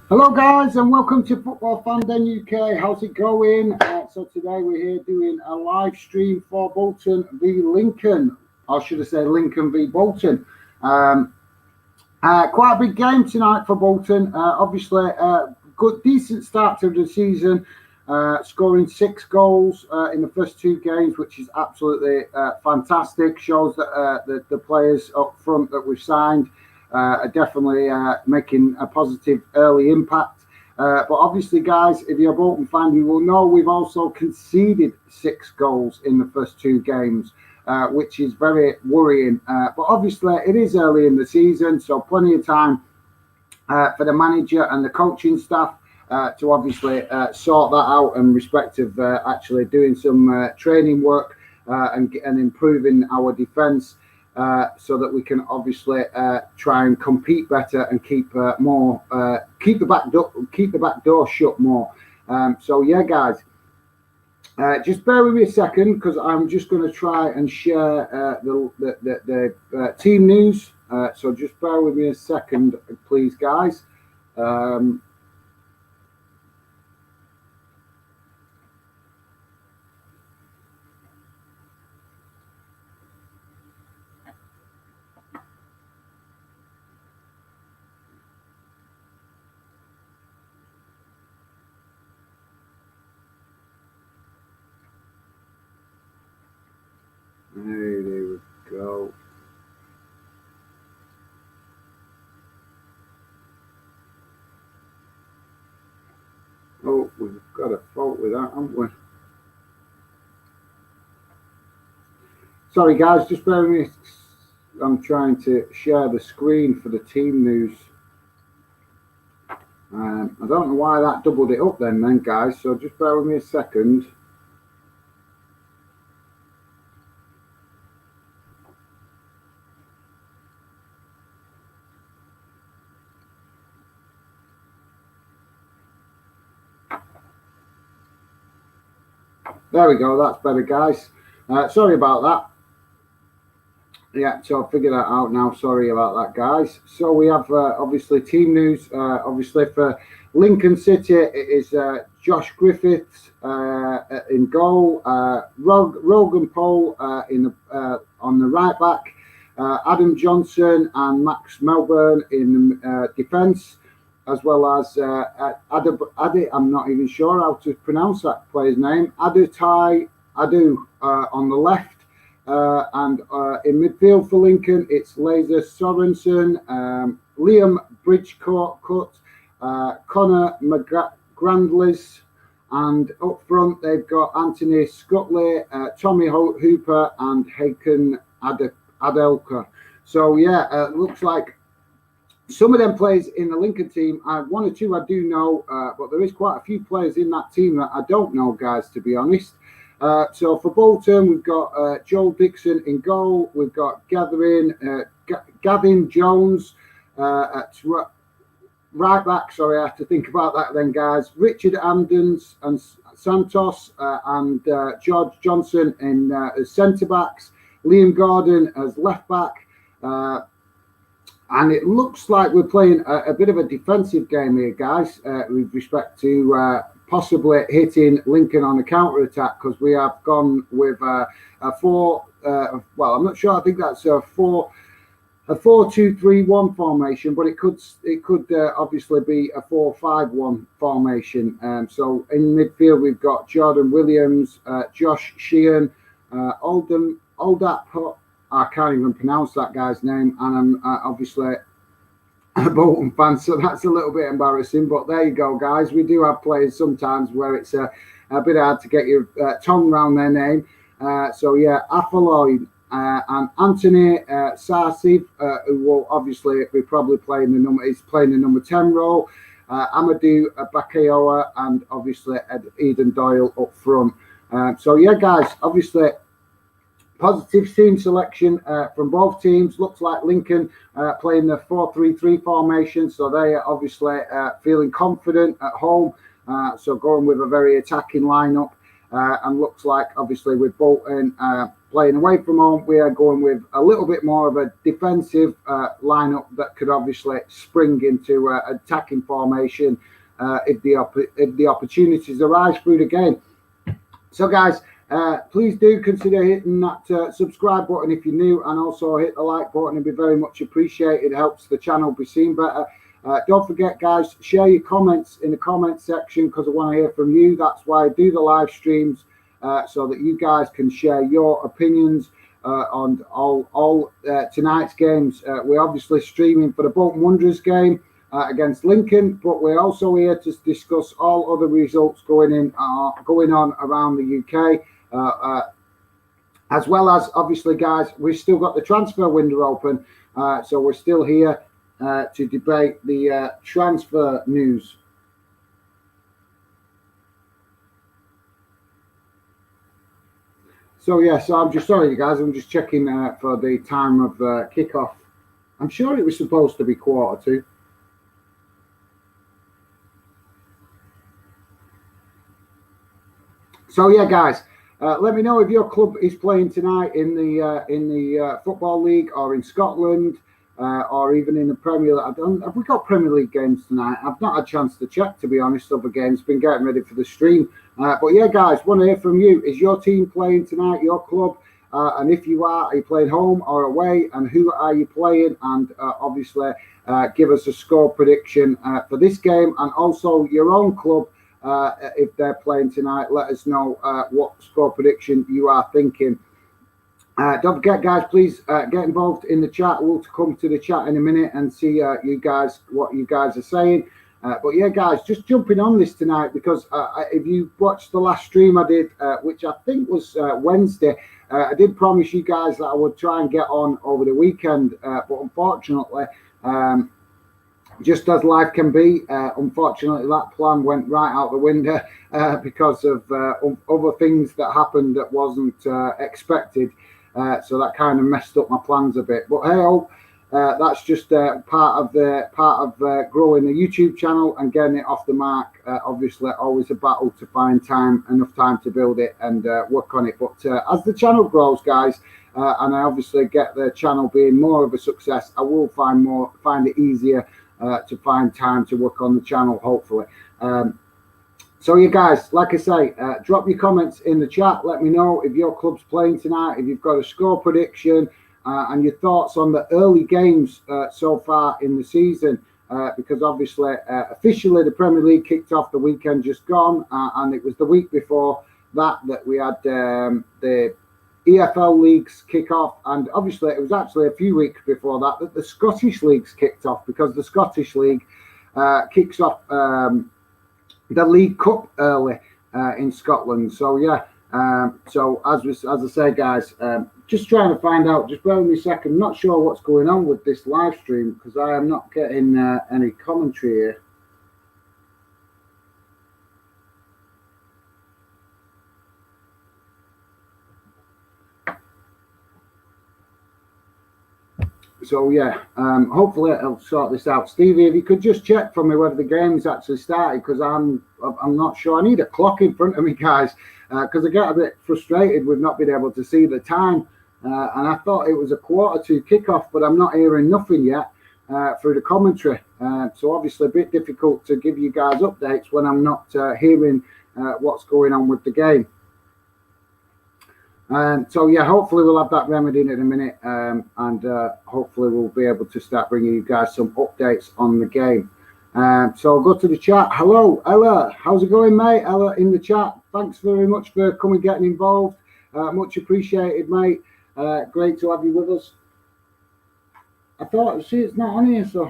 Hello, guys, and welcome to Football Fan Den UK. How's it going? So today we're here doing a live stream for Bolton v Lincoln, or should I say Lincoln v Bolton. Quite a big game tonight for Bolton. Obviously, good, decent start to the season, scoring 6 goals in the first 2 games, which is absolutely fantastic. Shows that the players up front that we've signed are definitely making a positive early impact. But obviously, guys, if you're a Bolton fan, you will know we've also conceded 6 goals in the first 2 games. Which is very worrying. But obviously, it is early in the season, so plenty of time for the manager and the coaching staff to obviously sort that out in respect of actually doing some training work and improving our defence. So that we can obviously try and compete better and keep the back door shut more. So yeah, guys. Just bear with me a second because I'm just going to try and share the team news. So just bear with me a second, please, guys. There we go. Oh, we've got a fault with that, haven't we? Sorry, guys, just bear with me. I'm trying to share the screen for the team news. I don't know why that doubled it up then, guys. So just bear with me a second. There we go. That's better, guys. Sorry about that. Yeah, so I'll figure that out now. Sorry about that, guys. So we have obviously team news. Obviously for Lincoln City, it is Josh Griffiths in goal, Rogan Pole on the right back, Adam Johnson and Max Melbourne in defence, as well as Adi. I'm not even sure how to pronounce that player's name. Adu on the left. And in midfield for Lincoln, it's Laser Sorensen, Liam Bridgecourt, Connor McGrandlis, and up front they've got Anthony Scutley, Tommy Hooper, and Haken Adelka. So yeah, looks like some of them players in the Lincoln team, one or two I do know, but there is quite a few players in that team that I don't know, guys, to be honest. So for Bolton, we've got Joel Dixon in goal. We've got Gavin Jones at right back. Sorry, I have to think about that then, guys. Richard Andens and Santos and George Johnson in as centre backs. Liam Gordon as left back. And it looks like we're playing a bit of a defensive game here, guys, with respect to possibly hitting Lincoln on a counter-attack, because we have gone with a 4. Well, I'm not sure. I think that's a 4-2-3-1 formation, but it could obviously be a 4-5-1 formation. So in midfield we've got Jordan Williams, Josh Sheehan, Oldap. I can't even pronounce that guy's name, and I'm obviously a Bolton fan, so that's a little bit embarrassing. But there you go, guys. We do have players sometimes where it's a bit hard to get your tongue around their name. So yeah, Afaloy and Anthony Sarsiv, who will obviously be probably playing the number 10 role. Amadou Bakayoa and obviously Eden Doyle up front. So yeah, guys, obviously positive team selection from both teams. Looks like Lincoln playing the 4-3-3 formation, so they are obviously feeling confident at home. So going with a very attacking lineup, and looks like obviously with Bolton playing away from home, we are going with a little bit more of a defensive lineup that could obviously spring into attacking formation if the opportunities arise through the game. So, guys, please do consider hitting that subscribe button if you're new, and also hit the like button. It'd be very much appreciated. It helps the channel be seen better. Don't forget, guys, share your comments in the comment section, because I want to hear from you. That's why I do the live streams, so that you guys can share your opinions on all tonight's games. We're obviously streaming for the Bolton Wanderers game against Lincoln, but we're also here to discuss all other results going on around the UK, as well as, obviously, guys, we've still got the transfer window open, so we're still here to debate the transfer news. So yeah, so I'm just sorry, guys. I'm just checking for the time of kickoff. I'm sure it was supposed to be 1:45. So yeah, guys, let me know if your club is playing tonight in the Football League, or in Scotland, or even in the Premier League. Have we got Premier League games tonight? I've not had a chance to check, to be honest. Other games, been getting ready for the stream. But yeah, guys, want to hear from you. Is your team playing tonight? Your club? And if you are you playing home or away? And who are you playing? And obviously, give us a score prediction for this game, and also your own club. If they're playing tonight, let us know what score prediction you are thinking. Don't forget, guys, please get involved in the chat. We'll come to the chat in a minute and see what you guys are saying. But yeah, guys, just jumping on this tonight, because if you watched the last stream I did, which I think was Wednesday, I did promise you guys that I would try and get on over the weekend, but unfortunately, just as life can be, unfortunately, that plan went right out the window because of other things that happened that wasn't expected. So that kind of messed up my plans a bit. But hey, that's just part of growing the YouTube channel and getting it off the mark. Obviously, always a battle to find enough time to build it and work on it. But as the channel grows, guys, and I obviously get the channel being more of a success, I will find it easier to find time to work on the channel, hopefully. So you guys, like I say, drop your comments in the chat. Let me know if your club's playing tonight, if you've got a score prediction, and your thoughts on the early games so far in the season, because obviously officially the Premier League kicked off the weekend just gone, and it was the week before that we had the EFL leagues kick off, and obviously it was actually a few weeks before that the Scottish leagues kicked off, because the Scottish League kicks off the League Cup early in Scotland. So yeah, so as I say, guys, just trying to find out. Just bear with me a second. Not sure what's going on with this live stream, because I am not getting any commentary here. So yeah, hopefully I'll sort this out. Stevie, if you could just check for me whether the game's actually started, because I'm not sure. I need a clock in front of me, guys, because I get a bit frustrated with not being able to see the time. And I thought it was a 1:45 kickoff, but I'm not hearing nothing yet through the commentary. So obviously a bit difficult to give you guys updates when I'm not hearing what's going on with the game. So yeah, hopefully we'll have that remedied in a minute, and hopefully we'll be able to start bringing you guys some updates on the game. So I'll go to the chat. Hello, Ella. How's it going, mate? Ella in the chat. Thanks very much for coming, getting involved. Much appreciated, mate. Great to have you with us. I thought, see, it's not on here, so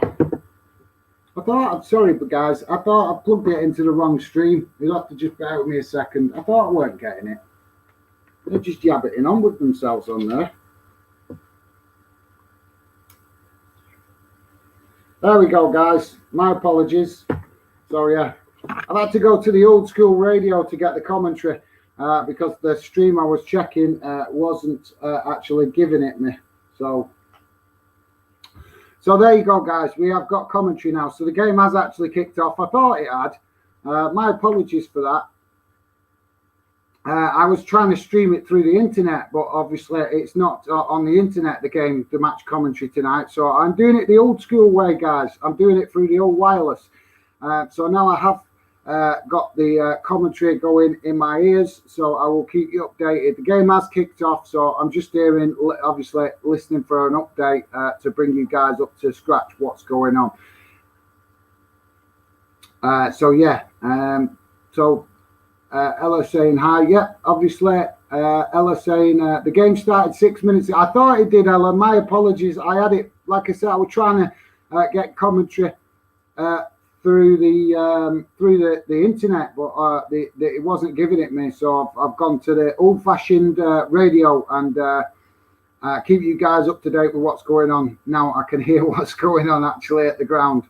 I thought, sorry, but guys, I thought I plugged it into the wrong stream. You'll have to just bear with me a second. I thought I weren't getting it. They're just yabbing on with themselves on there. There we go, guys. My apologies. Sorry, I've had to go to the old school radio to get the commentary because the stream I was checking wasn't actually giving it me. So there you go, guys. We have got commentary now. So the game has actually kicked off. I thought it had. My apologies for that. I was trying to stream it through the internet, but obviously it's not on the internet, the match commentary tonight. So I'm doing it the old school way, guys. I'm doing it through the old wireless. So now I have got the commentary going in my ears, so I will keep you updated. The game has kicked off, so I'm just hearing, obviously listening for an update to bring you guys up to scratch what's going on. Ella saying hi. Yeah, obviously. Ella saying the game started 6 minutes ago. I thought it did, Ella. My apologies. I had it, like I said, I was trying to get commentary through the internet, but it wasn't giving it me. So I've gone to the old-fashioned radio and keep you guys up to date with what's going on. Now I can hear what's going on actually at the ground.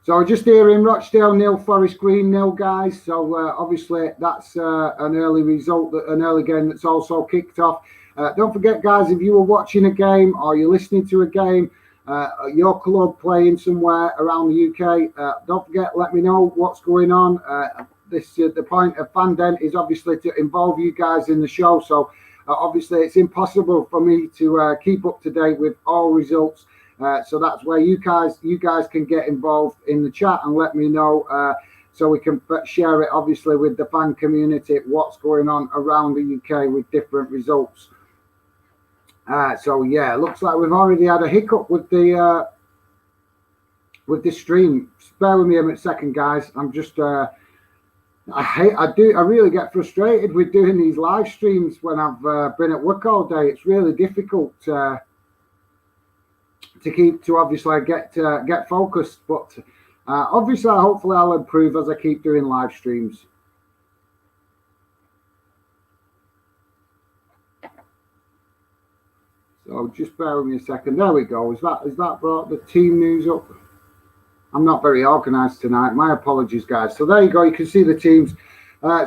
So just hearing Rochdale 0, Forest Green 0, guys. So obviously that's an early result, an early game that's also kicked off. Don't forget, guys, if you were watching a game or you're listening to a game, your club playing somewhere around the UK, don't forget, let me know what's going on. The point of FanDent is obviously to involve you guys in the show. So obviously it's impossible for me to keep up to date with all results. So that's where you guys can get involved in the chat and let me know, so we can share it obviously with the fan community what's going on around the UK with different results. So yeah, looks like we've already had a hiccup with the stream. Bear with me a second, guys. I'm just I really get frustrated with doing these live streams when I've been at work all day. It's really difficult to obviously get focused, but obviously hopefully I'll improve as I keep doing live streams. So just bear with me a second. There we go. Is that brought the team news up? I'm not very organized tonight. My apologies, guys. So there you go. You can see the teams.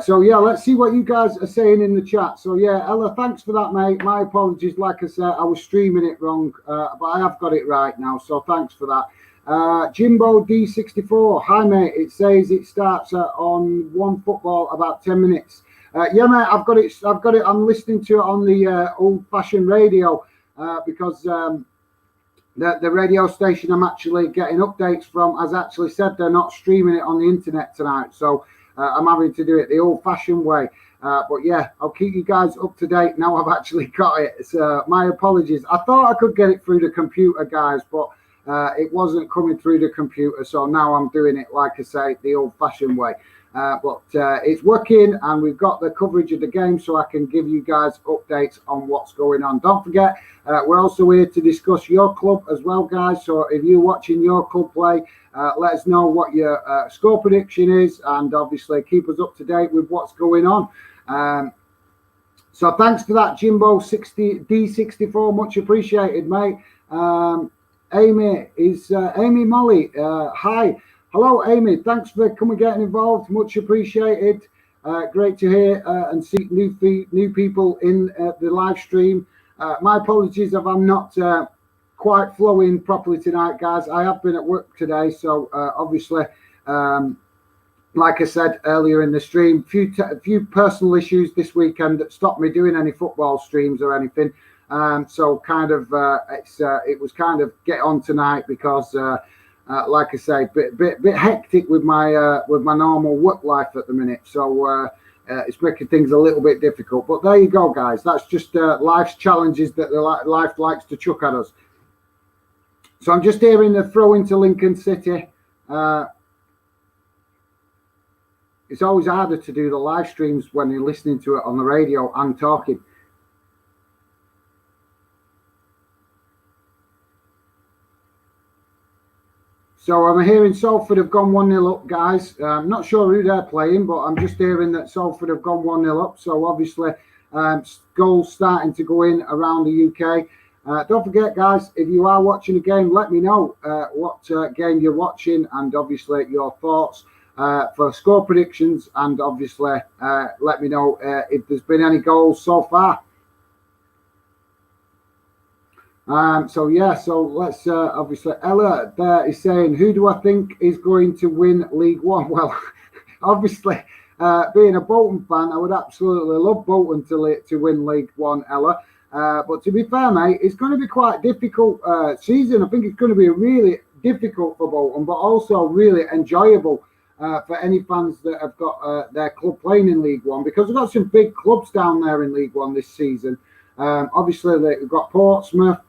So yeah, let's see what you guys are saying in the chat. So yeah, Ella, thanks for that, mate. My apologies. Like I said, I was streaming it wrong, but I have got it right now. So thanks for that. Jimbo D64, hi mate. It says it starts on One Football about 10 minutes. Yeah, mate, I've got it. I'm listening to it on the old-fashioned radio because the radio station I'm actually getting updates from has actually said they're not streaming it on the internet tonight. So I'm having to do it the old-fashioned way. But yeah, I'll keep you guys up to date now I've actually got it. So my apologies. I thought I could get it through the computer, guys, but it wasn't coming through the computer. So now I'm doing it, like I say, the old-fashioned way. But it's working, and we've got the coverage of the game, so I can give you guys updates on what's going on. Don't forget, we're also here to discuss your club as well, guys. So if you're watching your club play, let us know what your score prediction is, and obviously keep us up to date with what's going on. So thanks for that, Jimbo D64, much appreciated, mate. Amy Molly, hi. Hello, Amy. Thanks for coming, getting involved. Much appreciated. Great to hear and see new people in the live stream. My apologies if I'm not quite flowing properly tonight, guys. I have been at work today, so obviously, like I said earlier in the stream, a few personal issues this weekend that stopped me doing any football streams or anything. So kind of it was kind of get on tonight because. Like I say, bit hectic with my normal work life at the minute, so it's making things a little bit difficult. But there you go, guys. That's just life's challenges that life likes to chuck at us. So I'm just hearing the throw into Lincoln City. It's always harder to do the live streams when you're listening to it on the radio and talking. So I'm hearing Salford have gone 1-0 up, guys. I'm not sure who they're playing, but I'm just hearing that Salford have gone 1-0 up. So obviously, goals starting to go in around the UK. Don't forget, guys, if you are watching a game, let me know what game you're watching and obviously your thoughts for score predictions. And obviously, let me know if there's been any goals so far. So yeah, so let's obviously Ella there is saying, who do I think is going to win League One? Well, obviously being a Bolton fan, I would absolutely love Bolton to win League One, Ella. But to be fair, mate, it's going to be quite a difficult season. I think it's going to be really difficult for Bolton, but also really enjoyable for any fans that have got their club playing in League One, because we've got some big clubs down there in League One this season. Obviously, we've got Portsmouth,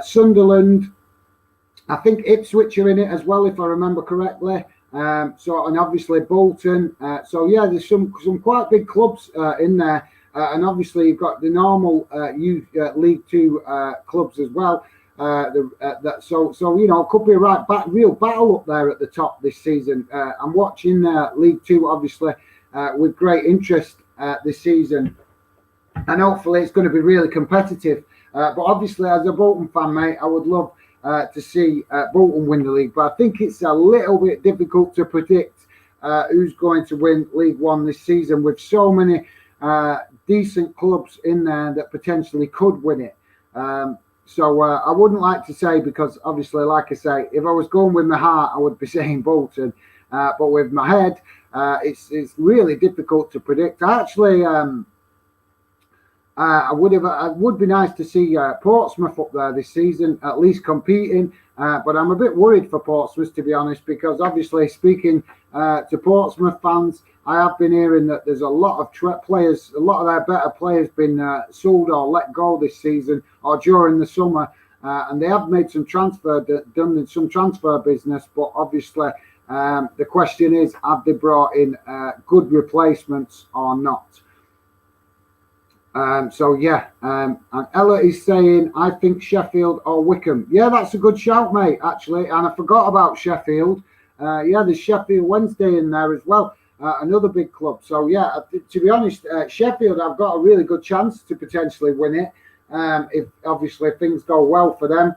Sunderland. I think Ipswich are in it as well, if I remember correctly. And obviously Bolton. So yeah, there's some quite big clubs in there. And obviously you've got the normal League Two clubs as well. So you know, it could be a real battle up there at the top this season. I'm watching League Two obviously with great interest this season, and hopefully it's going to be really competitive. But obviously, as a Bolton fan, mate, I would love to see Bolton win the league. But I think it's a little bit difficult to predict who's going to win League One this season, with so many decent clubs in there that potentially could win it. So I wouldn't like to say, because obviously, like I say, if I was going with my heart, I would be saying Bolton. But with my head, it's really difficult to predict. It would be nice to see Portsmouth up there this season, at least competing. But I'm a bit worried for Portsmouth, to be honest, because obviously, speaking to Portsmouth fans, I have been hearing that there's a lot of players, a lot of their better players been sold or let go this season or during the summer. And they have made some done some transfer business. But obviously, the question is, have they brought in good replacements or not? And Ella is saying, I think Sheffield or Wycombe. Yeah, that's a good shout, mate, actually. And I forgot about Sheffield. There's Sheffield Wednesday in there as well, another big club. So, yeah, to be honest, Sheffield, I've got a really good chance to potentially win it, if obviously things go well for them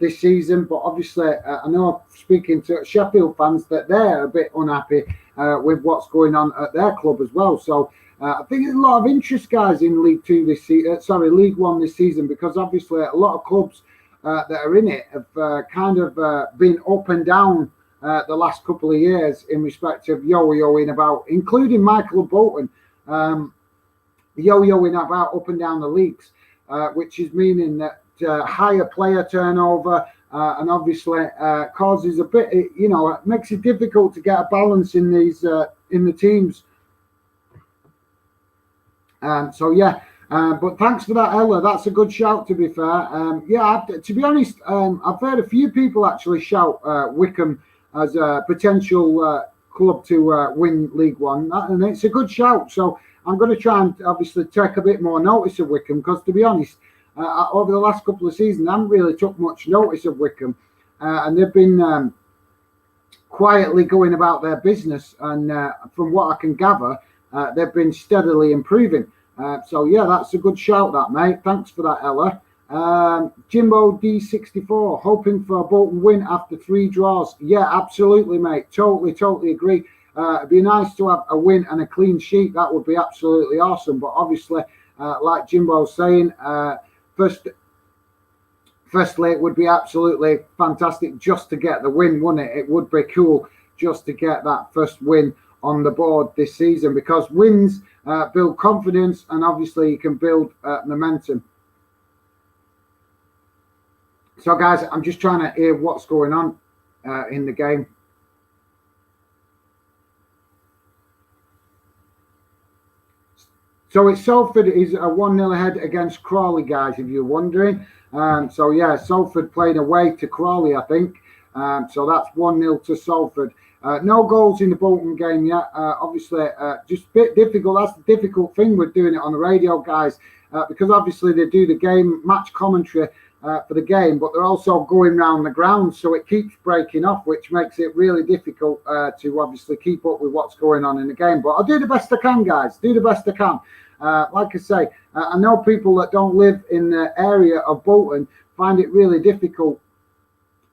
this season. But obviously, I know, speaking to Sheffield fans, that they're a bit unhappy with what's going on at their club as well. So, I think there's a lot of interest, guys, in League One this season, because obviously a lot of clubs that are in it have kind of been up and down the last couple of years in respect of yo-yoing about, including Michael and Bolton, yo-yoing about up and down the leagues, which is meaning that higher player turnover and obviously causes a bit, it makes it difficult to get a balance in these in the teams. But thanks for that, Ella. That's a good shout, to be fair. To be honest, I've heard a few people actually shout Wycombe as a potential club to win League One, and it's a good shout. So I'm going to try and obviously take a bit more notice of Wycombe, because, to be honest, over the last couple of seasons, I haven't really took much notice of Wycombe, and they've been quietly going about their business, and from what I can gather, they've been steadily improving. That's a good shout, that, mate. Thanks for that, Ella. Jimbo D64, hoping for a Bolton win after 3 draws. Yeah, absolutely, mate. Totally agree. It'd be nice to have a win and a clean sheet. That would be absolutely awesome. But obviously, like Jimbo's saying, firstly, it would be absolutely fantastic just to get the win, wouldn't it? It would be cool just to get that first win on the board this season, because wins build confidence, and obviously you can build momentum. So, guys, I'm just trying to hear what's going on in the game. So it's Salford is a 1-0 ahead against Crawley, guys, if you're wondering. Salford playing away to Crawley, I think. So that's 1-0 to Salford. No goals in the Bolton game yet. Obviously, just a bit difficult. That's the difficult thing with doing it on the radio, guys, because obviously they do the game match commentary for the game, but they're also going round the ground, so it keeps breaking off, which makes it really difficult to obviously keep up with what's going on in the game. But I'll do the best I can, guys. Do the best I can. Like I say, I know people that don't live in the area of Bolton find it really difficult.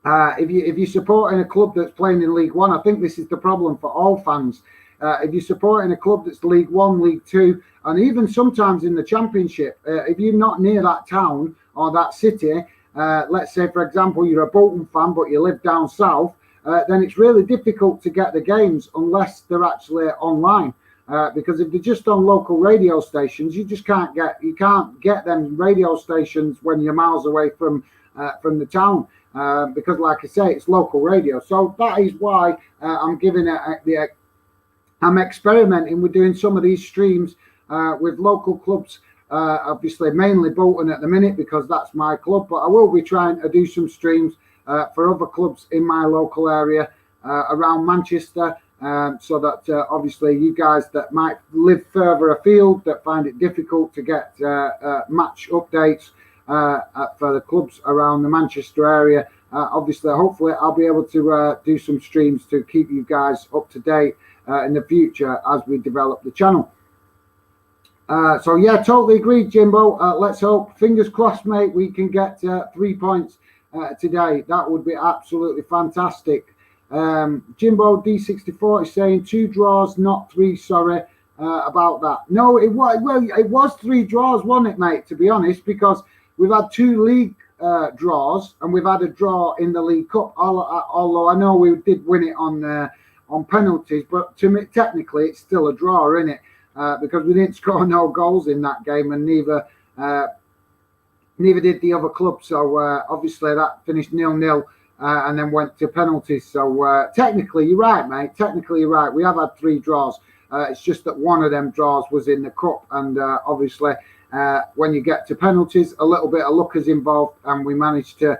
If you're supporting a club that's playing in League One, I think this is the problem for all fans. If you're supporting a club that's League One, League Two, and even sometimes in the Championship, if you're not near that town or that city, let's say, for example, you're a Bolton fan, but you live down south, then it's really difficult to get the games unless they're actually online. Because if they're just on local radio stations, you just can't get them radio stations when you're miles away from the town. Because, like I say, it's local radio. So that is why I'm giving it I'm experimenting with doing some of these streams with local clubs. Obviously, mainly Bolton at the minute because that's my club. But I will be trying to do some streams for other clubs in my local area around Manchester. So that obviously you guys that might live further afield that find it difficult to get match updates for the clubs around the Manchester area, obviously hopefully I'll be able to do some streams to keep you guys up to date in the future as we develop the channel. So yeah, totally agreed, Jimbo. Let's hope, fingers crossed, mate, we can get 3 points today. That would be absolutely fantastic. Jimbo D64 is saying 2 draws, not 3. Sorry about that. No, it was 3 draws, wasn't it, mate? To be honest, because we've had 2 league draws and we've had a draw in the League Cup. Although I know we did win it on penalties, but to me, technically, it's still a draw, isn't it? Because we didn't score no goals in that game, and neither did the other club. So obviously that finished 0-0. And then went to penalties. So technically, you're right, mate. Technically, you're right. We have had 3 draws. It's just that one of them draws was in the cup. And obviously, when you get to penalties, a little bit of luck is involved. And we managed to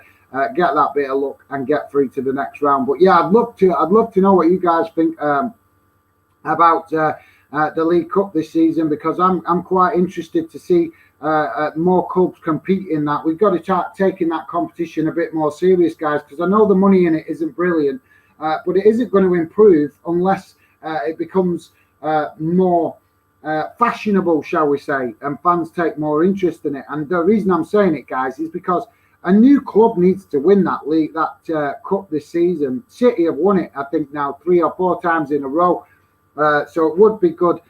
get that bit of luck and get through to the next round. But yeah, I'd love to know what you guys think about the League Cup this season, because I'm quite interested to see more clubs compete in that. We've got to start taking that competition a bit more serious, guys, because I know the money in it isn't brilliant, but it isn't going to improve unless it becomes more fashionable, shall we say, and fans take more interest in it. And the reason I'm saying it, guys, is because a new club needs to win that league, that cup this season. City have won it, I think, now 3 or 4 times in a row. So it would be good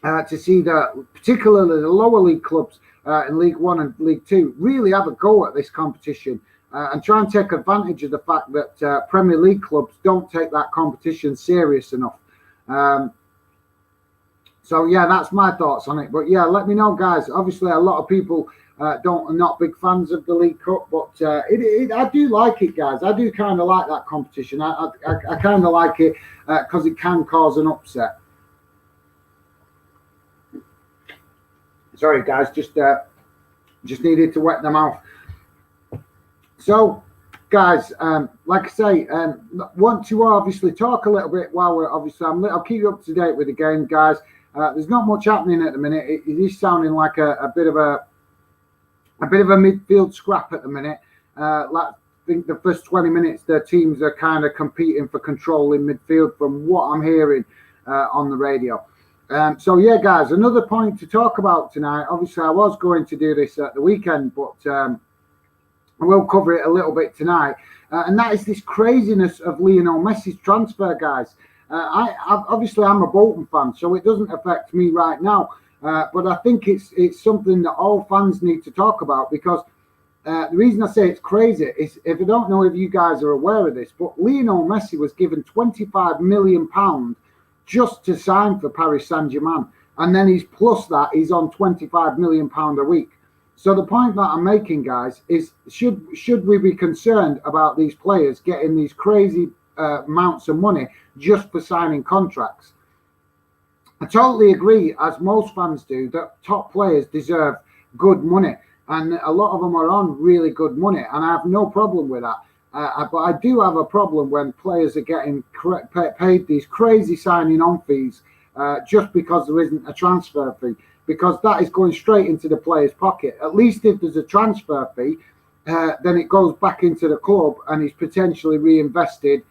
to see that, particularly the lower league clubs in League One and League Two, really have a go at this competition and try and take advantage of the fact that Premier League clubs don't take that competition serious enough. So yeah, that's my thoughts on it. But yeah, let me know, guys. Obviously, a lot of people are not big fans of the League Cup, but I do like it, guys. I do kind of like that competition. I kind of like it because it can cause an upset. Sorry, guys, just needed to wet the mouth. So, guys, like I say, want to obviously talk a little bit while we're obviously. I'll keep you up to date with the game, guys. There's not much happening at the minute. It is sounding like a bit of a midfield scrap at the minute. I think the first 20 minutes, their teams are kind of competing for control in midfield, from what I'm hearing on the radio. So yeah, guys, another point to talk about tonight. Obviously, I was going to do this at the weekend, but I will cover it a little bit tonight. And that is this craziness of Lionel Messi's transfer, guys. Obviously, I'm a Bolton fan, so it doesn't affect me right now. But I think it's something that all fans need to talk about, because the reason I say it's crazy is, if I don't know if you guys are aware of this, but Lionel Messi was given £25 million just to sign for Paris Saint-Germain, and then he's on £25 million a week. So the point that I'm making, guys, is should we be concerned about these players getting these crazy amounts of money just for signing contracts? I totally agree, as most fans do, that top players deserve good money, and a lot of them are on really good money, and I have no problem with that. But I do have a problem when players are getting paid these crazy signing on fees just because there isn't a transfer fee, because that is going straight into the player's pocket. At least if there's a transfer fee, then it goes back into the club and is potentially reinvested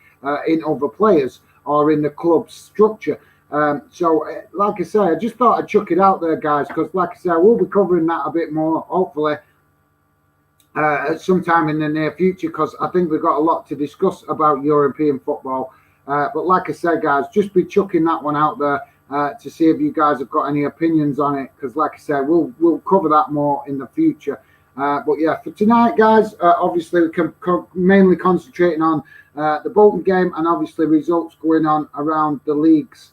in other players or in the club's structure. So, like I say, I just thought I'd chuck it out there, guys, because, like I say, we'll be covering that a bit more, hopefully, at some time in the near future, because I think we've got a lot to discuss about European football. But like I said, guys, just be chucking that one out there to see if you guys have got any opinions on it, because, like I said, we'll cover that more in the future. But yeah, for tonight, guys, obviously we can mainly concentrating on the Bolton game and obviously results going on around the leagues.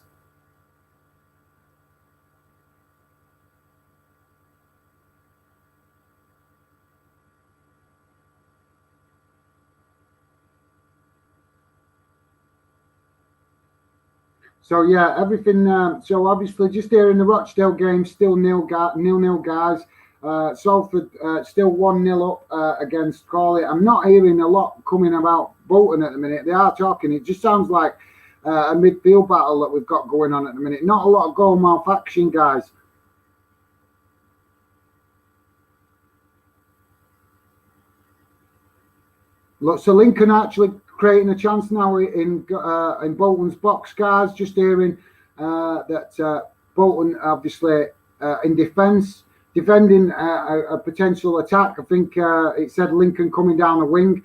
So yeah, everything. So obviously, just here in the Rochdale game, still nil-nil, guys. Salford still 1-0 up against Crawley. I'm not hearing a lot coming about Bolton at the minute. They are talking. It just sounds like a midfield battle that we've got going on at the minute. Not a lot of goal mouth action, guys. Look, so Lincoln actually creating a chance now in Bolton's box, guys. Just hearing that Bolton obviously in defending a potential attack. I think it said Lincoln coming down the wing.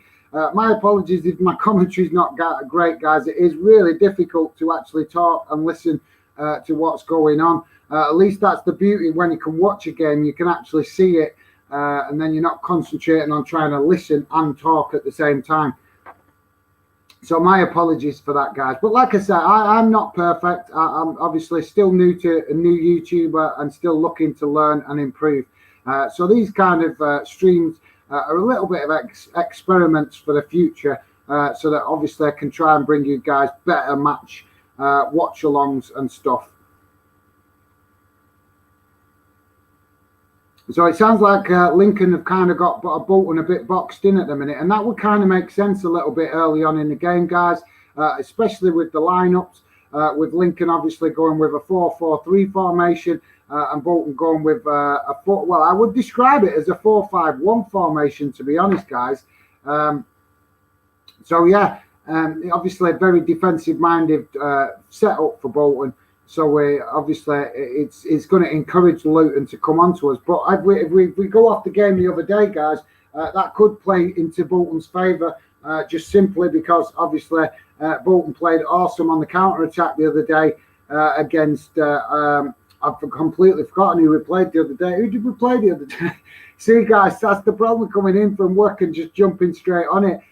My apologies if my commentary's not great, guys. It is really difficult to actually talk and listen to what's going on. At least that's the beauty when you can watch a game. You can actually see it. And then you're not concentrating on trying to listen and talk at the same time. So my apologies for that, guys. But like I said, I'm not perfect. I'm obviously still new to a new YouTuber and still looking to learn and improve. So these kind of streams are a little bit of experiments for the future so that obviously I can try and bring you guys better match watch-alongs and stuff. So it sounds like Lincoln have kind of got Bolton a bit boxed in at the minute, and that would kind of make sense a little bit early on in the game, guys, especially with the lineups, with Lincoln obviously going with a 4-4-3 formation and Bolton going with a 4. Well, I would describe it as a 4-5-1 formation, to be honest, guys. So yeah, obviously a very defensive-minded setup for Bolton. So obviously it's going to encourage Luton to come on to us. But if we go off the game the other day, guys, that could play into Bolton's favour just simply because obviously Bolton played awesome on the counter-attack the other day against, I've completely forgotten who we played the other day. Who did we play the other day? See, guys, that's the problem coming in from work and just jumping straight on it,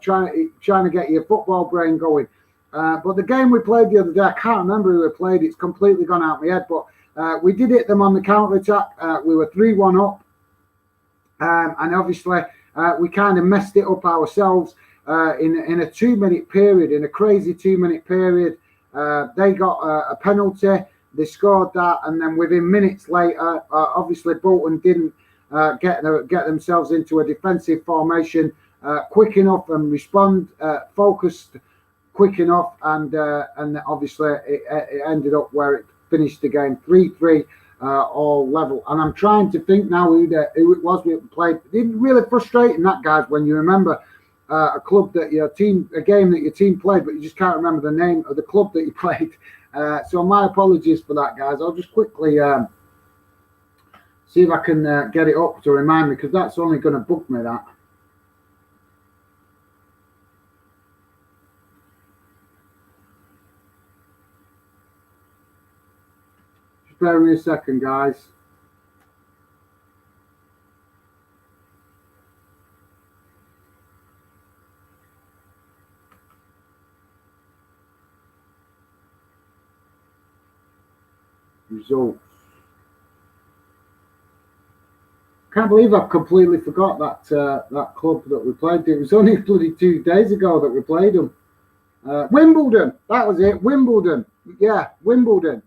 trying to get your football brain going. But the game we played the other day, I can't remember who we played. It's completely gone out of my head. But we did hit them on the counter-attack. We were 3-1 up. And obviously, we kind of messed it up ourselves in a 2-minute period, in a crazy 2-minute period. They got a penalty. They scored that. And then within minutes later, obviously, Bolton didn't get themselves into a defensive formation quick enough and respond, focused quick enough, and obviously it ended up where it finished the game 3-3, all level. And I'm trying to think now who it was we played. It's really frustrating that, guys, when you remember a club that your team, a game that your team played, but you just can't remember the name of the club that you played. So my apologies for that, guys. I'll just quickly see if I can get it up to remind me, because that's only going to bug me, that. Bear with me a second, guys. Results. Can't believe I've completely forgot that club that we played. It was only bloody 2 days ago that we played them. Wimbledon. That was it. Wimbledon. Yeah, Wimbledon.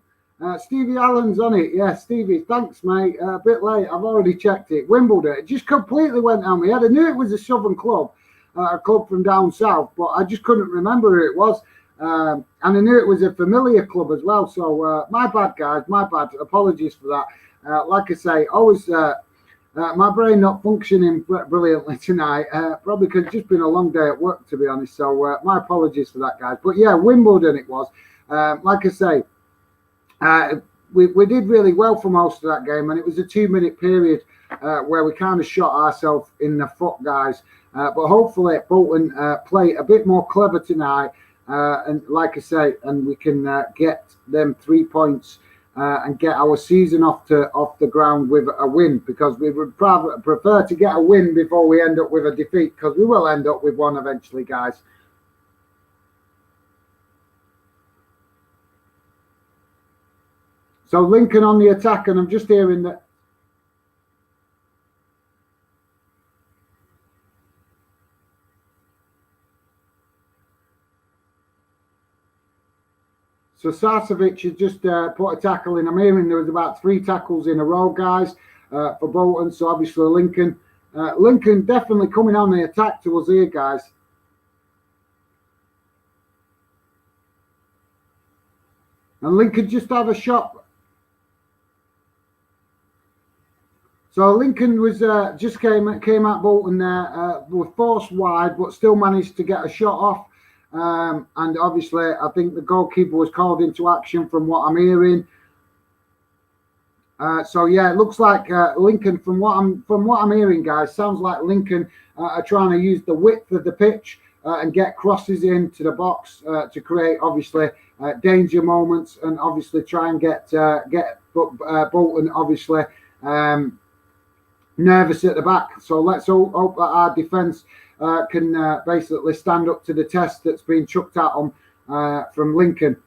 Stevie Allen's on it. Yeah, Stevie, thanks, mate. A bit late. I've already checked it. Wimbledon. It just completely went on my head. I knew it was a southern club, a club from down south, but I just couldn't remember who it was. And I knew it was a familiar club as well. So my bad, guys. My bad. Apologies for that. Like I say, always my brain not functioning brilliantly tonight. Probably because it's just been a long day at work, to be honest. So my apologies for that, guys. But yeah, Wimbledon it was. Like I say, we did really well for most of that game, and it was a 2-minute period where we kind of shot ourselves in the foot, guys. But hopefully Bolton play a bit more clever tonight, and like I say, and we can get them 3 points and get our season off the ground with a win, because we would prefer to get a win before we end up with a defeat, because we will end up with one eventually, guys. So Lincoln on the attack, and I'm just hearing that. So Sarcevic has just put a tackle in. I'm hearing there was about 3 tackles in a row, guys, for Bolton. So obviously Lincoln definitely coming on the attack to us here, guys. And Lincoln just have a shot. So Lincoln was just came at Bolton there, was forced wide, but still managed to get a shot off. And obviously, I think the goalkeeper was called into action from what I'm hearing. So yeah, it looks like Lincoln, from what I'm hearing, guys, sounds like Lincoln are trying to use the width of the pitch and get crosses into the box to create obviously danger moments, and obviously try and get Bolton obviously nervous at the back. So let's hope that our defence can basically stand up to the test that's been chucked at them from Lincoln.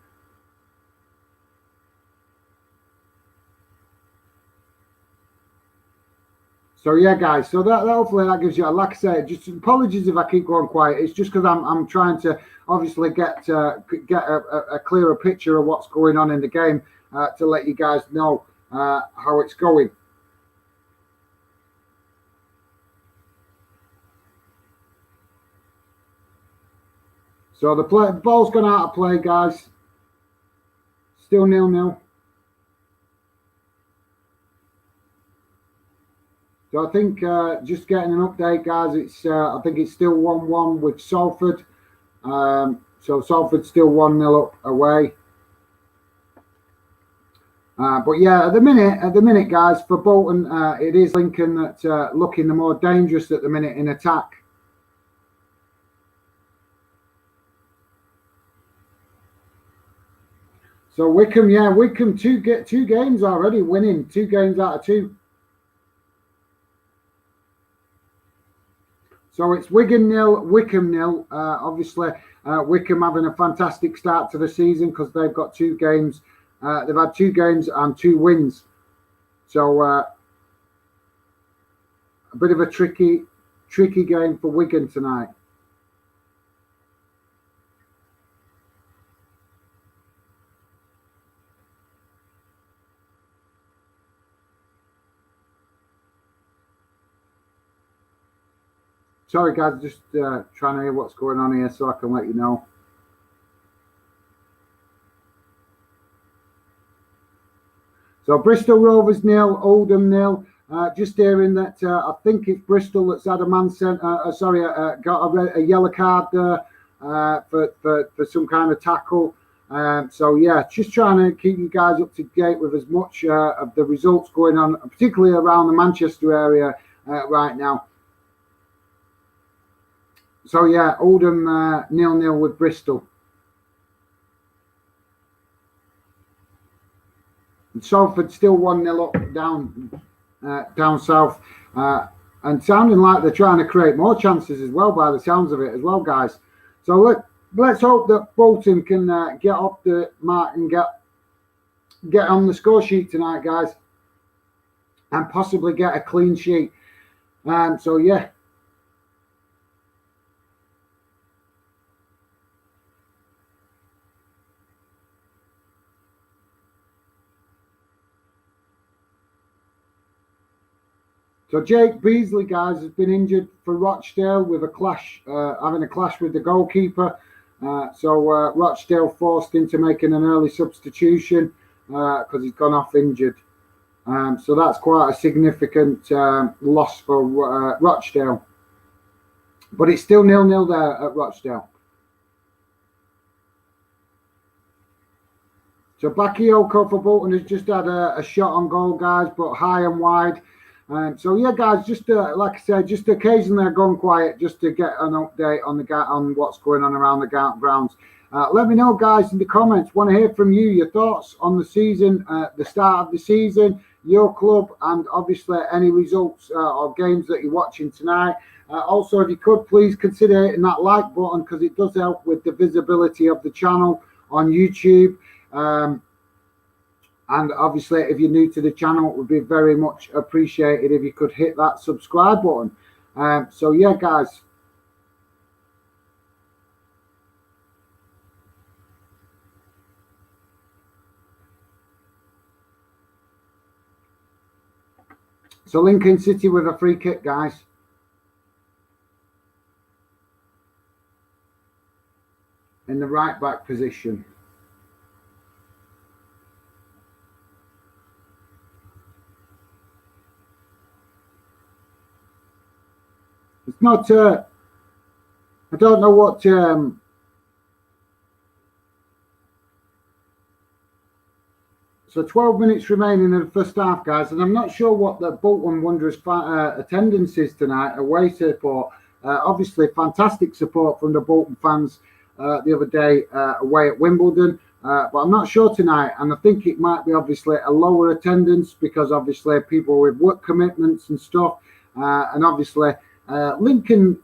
So yeah, guys. So that hopefully that gives you, like I say, just apologies if I keep going quiet. It's just because I'm trying to obviously get a clearer picture of what's going on in the game to let you guys know how it's going. So the ball's gone out of play, guys. Still 0-0. So I think just getting an update, guys. It's I think it's still 1-1 with Salford. So Salford still 1-0 up away. But yeah, at the minute, guys, for Bolton, it is Lincoln that's looking the more dangerous at the minute in attack. So Wickham get 2 games already, winning 2 games out of 2. So it's Wigan 0, Wickham 0. Obviously, Wickham having a fantastic start to the season because they've got 2 games. They've had 2 games and 2 wins. So a bit of a tricky game for Wigan tonight. Sorry, guys, just trying to hear what's going on here so I can let you know. So Bristol Rovers 0, Oldham 0. Just hearing that I think it's Bristol that's had a man sent. Got a yellow card for some kind of tackle. So yeah, just trying to keep you guys up to date with as much of the results going on, particularly around the Manchester area right now. So yeah, Oldham 0-0 with Bristol. And Salford still 1-0 up down south, and sounding like they're trying to create more chances as well by the sounds of it as well, guys. So let's hope that Bolton can get off the mark and get on the score sheet tonight, guys, and possibly get a clean sheet. So yeah. So Jake Beasley, guys, has been injured for Rochdale with a clash, having a clash with the goalkeeper. So Rochdale forced into making an early substitution because he's gone off injured. So that's quite a significant loss for Rochdale. But it's still 0-0 there at Rochdale. So Bakayoko for Bolton has just had a shot on goal, guys, but high and wide. So yeah, guys, just like I said, just occasionally I've gone quiet just to get an update on what's going on around the grounds. Let me know, guys, in the comments. Want to hear from you, your thoughts on the season, the start of the season, your club, and obviously any results or games that you're watching tonight. Also, if you could, please consider hitting that like button, because it does help with the visibility of the channel on YouTube. And obviously, if you're new to the channel, it would be very much appreciated if you could hit that subscribe button. So yeah, guys. So Lincoln City with a free kick, guys. In the right back position. It's not, I don't know what, so 12 minutes remaining in the first half, guys, and I'm not sure what the Bolton Wanderers attendance is tonight, away support. Obviously, fantastic support from the Bolton fans the other day away at Wimbledon, but I'm not sure tonight, and I think it might be obviously a lower attendance because obviously people with work commitments and stuff, and obviously Lincoln,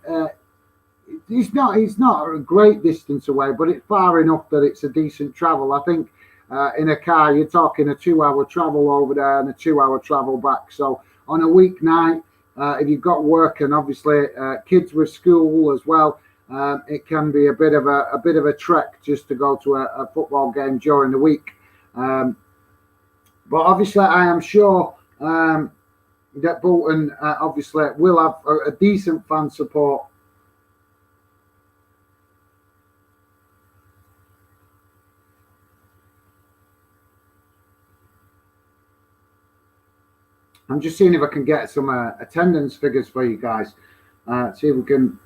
it's not a great distance away, but it's far enough that it's a decent travel. I think in a car you're talking a 2-hour travel over there and a 2-hour travel back. So on a weeknight, if you've got work and obviously kids with school as well, it can be a bit of a trek just to go to a football game during the week. But obviously, I am sure that Bolton obviously will have a decent fan support. I'm just seeing if I can get some attendance figures for you guys. See if we can.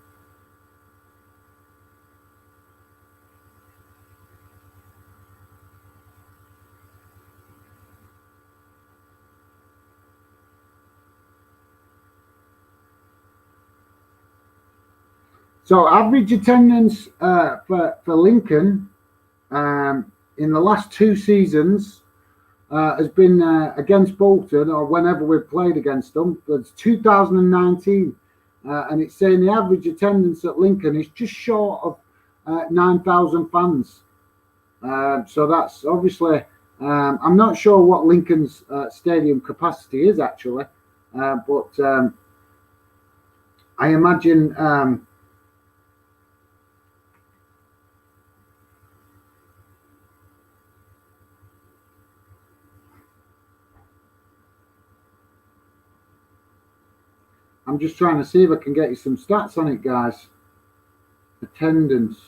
So average attendance for Lincoln in the last 2 seasons has been against Bolton, or whenever we've played against them. It's 2019, and it's saying the average attendance at Lincoln is just short of 9,000 fans. So that's obviously, I'm not sure what Lincoln's stadium capacity is actually, but I imagine I'm just trying to see if I can get you some stats on it, guys. Attendance.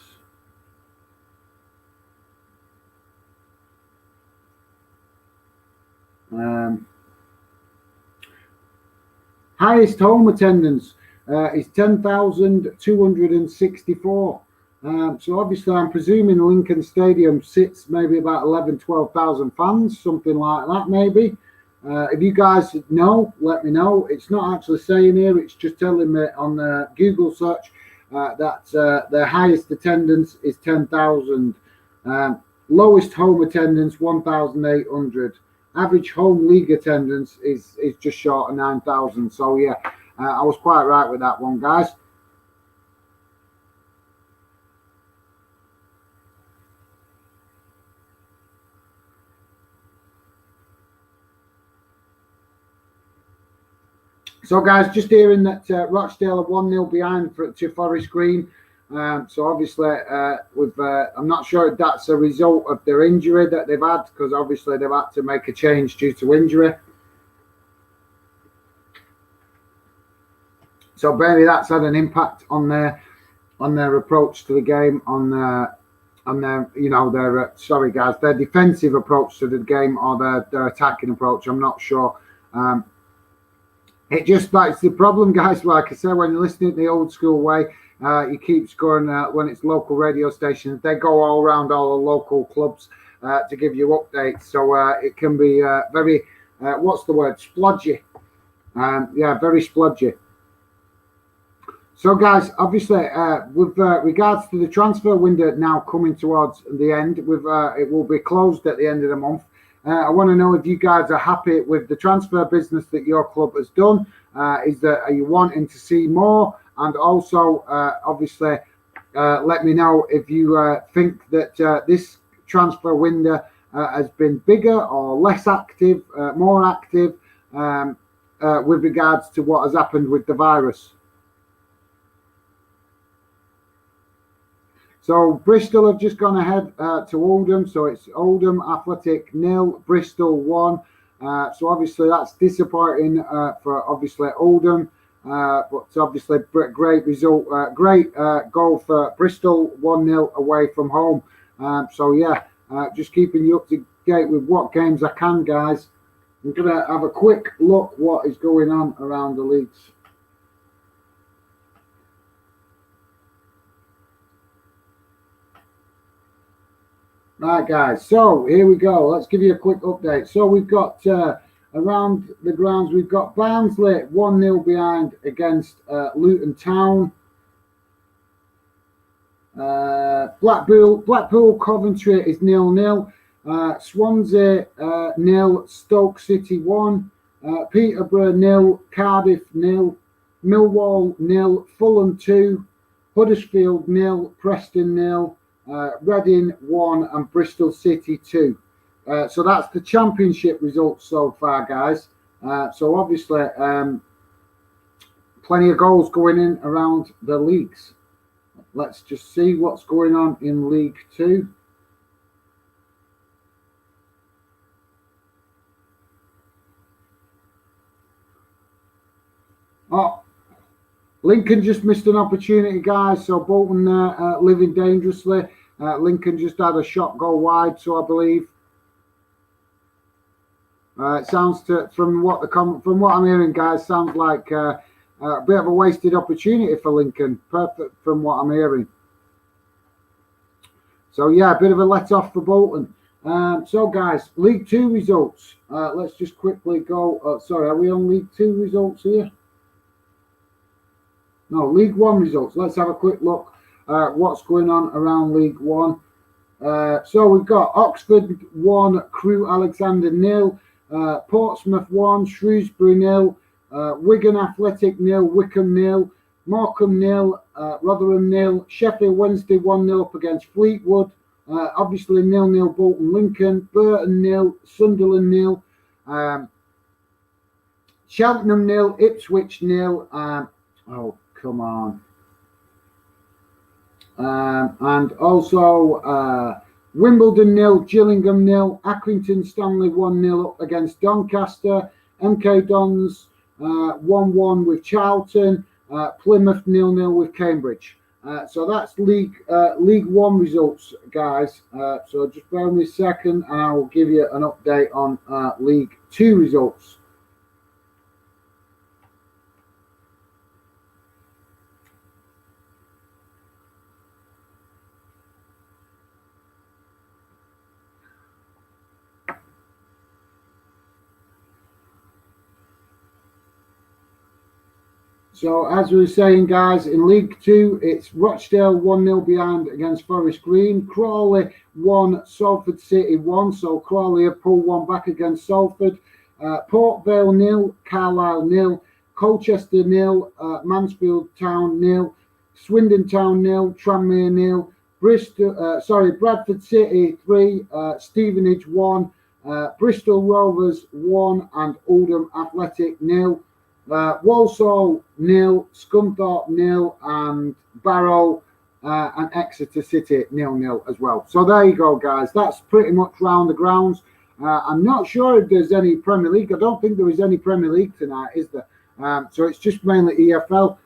Highest home attendance is 10,264. So obviously, I'm presuming Lincoln Stadium sits maybe about 12,000 fans, something like that, maybe. If you guys know, let me know. It's not actually saying here, it's just telling me on the Google search that their highest attendance is 10,000. Lowest home attendance, 1,800. Average home league attendance is just short of 9,000. So yeah, I was quite right with that one, guys. So, guys, just hearing that Rochdale are 1-0 behind to Forest Green. So, obviously, I'm not sure if that's a result of their injury that they've had, because obviously they've had to make a change due to injury. So, maybe that's had an impact on their approach to the game, on their sorry, guys, their defensive approach to the game, or their attacking approach. I'm not sure. It just, that's the problem, guys. Like I said, when you're listening the old school way, you keep scoring when it's local radio stations. They go all around all the local clubs to give you updates. So it can be very, what's the word? Splodgy. Yeah, very splodgy. So, guys, obviously, with regards to the transfer window now coming towards the end, it will be closed at the end of the month. I want to know if you guys are happy with the transfer business that your club has done. Are you wanting to see more? And also, obviously, let me know if you think that this transfer window has been bigger or less active, more active, with regards to what has happened with the virus. So Bristol have just gone ahead to Oldham. So it's Oldham Athletic 0, Bristol 1. So obviously that's disappointing for obviously Oldham. But obviously great result, great goal for Bristol, 1-0 away from home. So yeah, just keeping you up to date with what games I can, guys. I'm going to have a quick look what is going on around the leagues. Right, guys, so here we go. Let's give you a quick update. So we've got around the grounds, we've got Barnsley 1-0 behind against Luton Town. Blackpool Coventry is 0-0. Swansea 0, Stoke City 1. Peterborough 0, Cardiff 0, Millwall 0, Fulham 2, Huddersfield 0, Preston 0. Reading 1 and Bristol City 2. So that's the championship results so far, guys. So obviously, plenty of goals going in around the leagues. Let's just see what's going on in League 2. Oh, Lincoln just missed an opportunity, guys. So Bolton living dangerously. Lincoln just had a shot go wide, so I believe. It sounds from what I'm hearing, guys, sounds like a bit of a wasted opportunity for Lincoln. Perfect from what I'm hearing. So yeah, a bit of a let off for Bolton. So guys, League 2 results. Let's just quickly go. Sorry, are we on League 2 results here? No, League 1 results. Let's have a quick look what's going on around League 1. So we've got Oxford 1, Crewe Alexander 0, Portsmouth 1, Shrewsbury 0, Wigan Athletic 0, Wickham 0, Morecambe 0, Rotherham 0, Sheffield Wednesday 1-0 up against Fleetwood. Obviously 0-0 Bolton Lincoln, Burton 0, Sunderland 0, Cheltenham 0, Ipswich 0. Oh, come on. And also Wimbledon 0, Gillingham 0, Accrington Stanley 1-0 up against Doncaster, MK Dons 1-1 with Charlton, Plymouth 0-0 with Cambridge. So that's League 1 results, guys. So just bear with me a second and I will give you an update on League 2 results. So as we were saying, guys, in League 2, it's Rochdale 1-0 behind against Forest Green. Crawley 1, Salford City 1. So Crawley have pulled one back against Salford. Port Vale 0, Carlisle 0, Colchester 0, Mansfield Town 0, Swindon Town 0, Tranmere 0, Bradford City 3, Stevenage 1, Bristol Rovers 1, and Oldham Athletic 0. Walsall 0, Scunthorpe 0, and Barrow and Exeter City 0-0 as well. So there you go, guys. That's pretty much round the grounds. I'm not sure if there's any Premier League. I don't think there is any Premier League tonight, is there? So it's just mainly EFL.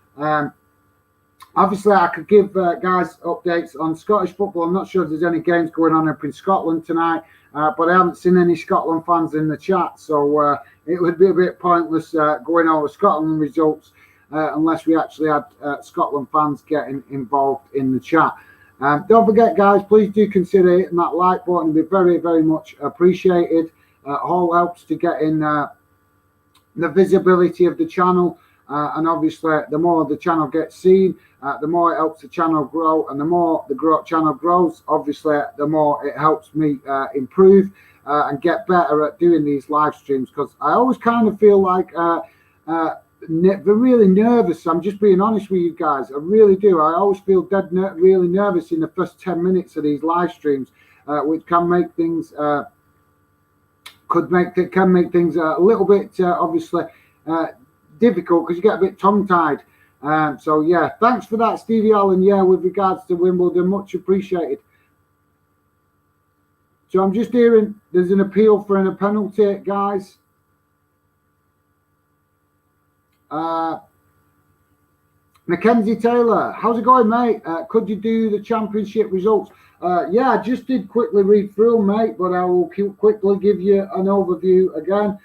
Obviously, I could give guys updates on Scottish football. I'm not sure if there's any games going on up in Scotland tonight, but I haven't seen any Scotland fans in the chat, so it would be a bit pointless going over Scotland results unless we actually had Scotland fans getting involved in the chat. Don't forget, guys, please do consider hitting that like button. It'd be very, very much appreciated. All helps to get in the visibility of the channel. And obviously, the more the channel gets seen, the more it helps the channel grow. And the more the channel grows, obviously, the more it helps me improve and get better at doing these live streams. Because I always kind of feel like they're really nervous. I'm just being honest with you guys. I really do. I always feel really nervous in the first 10 minutes of these live streams, which can make things can make things a little bit obviously difficult because you get a bit tongue-tied. So yeah, thanks for that, Stevie Allen. Yeah, with regards to Wimbledon, much appreciated. So I'm just hearing there's an appeal for a penalty, guys. Mackenzie Taylor, how's it going, mate? Could you do the championship results? Yeah, I just did quickly read through them, mate, but I will quickly give you an overview again.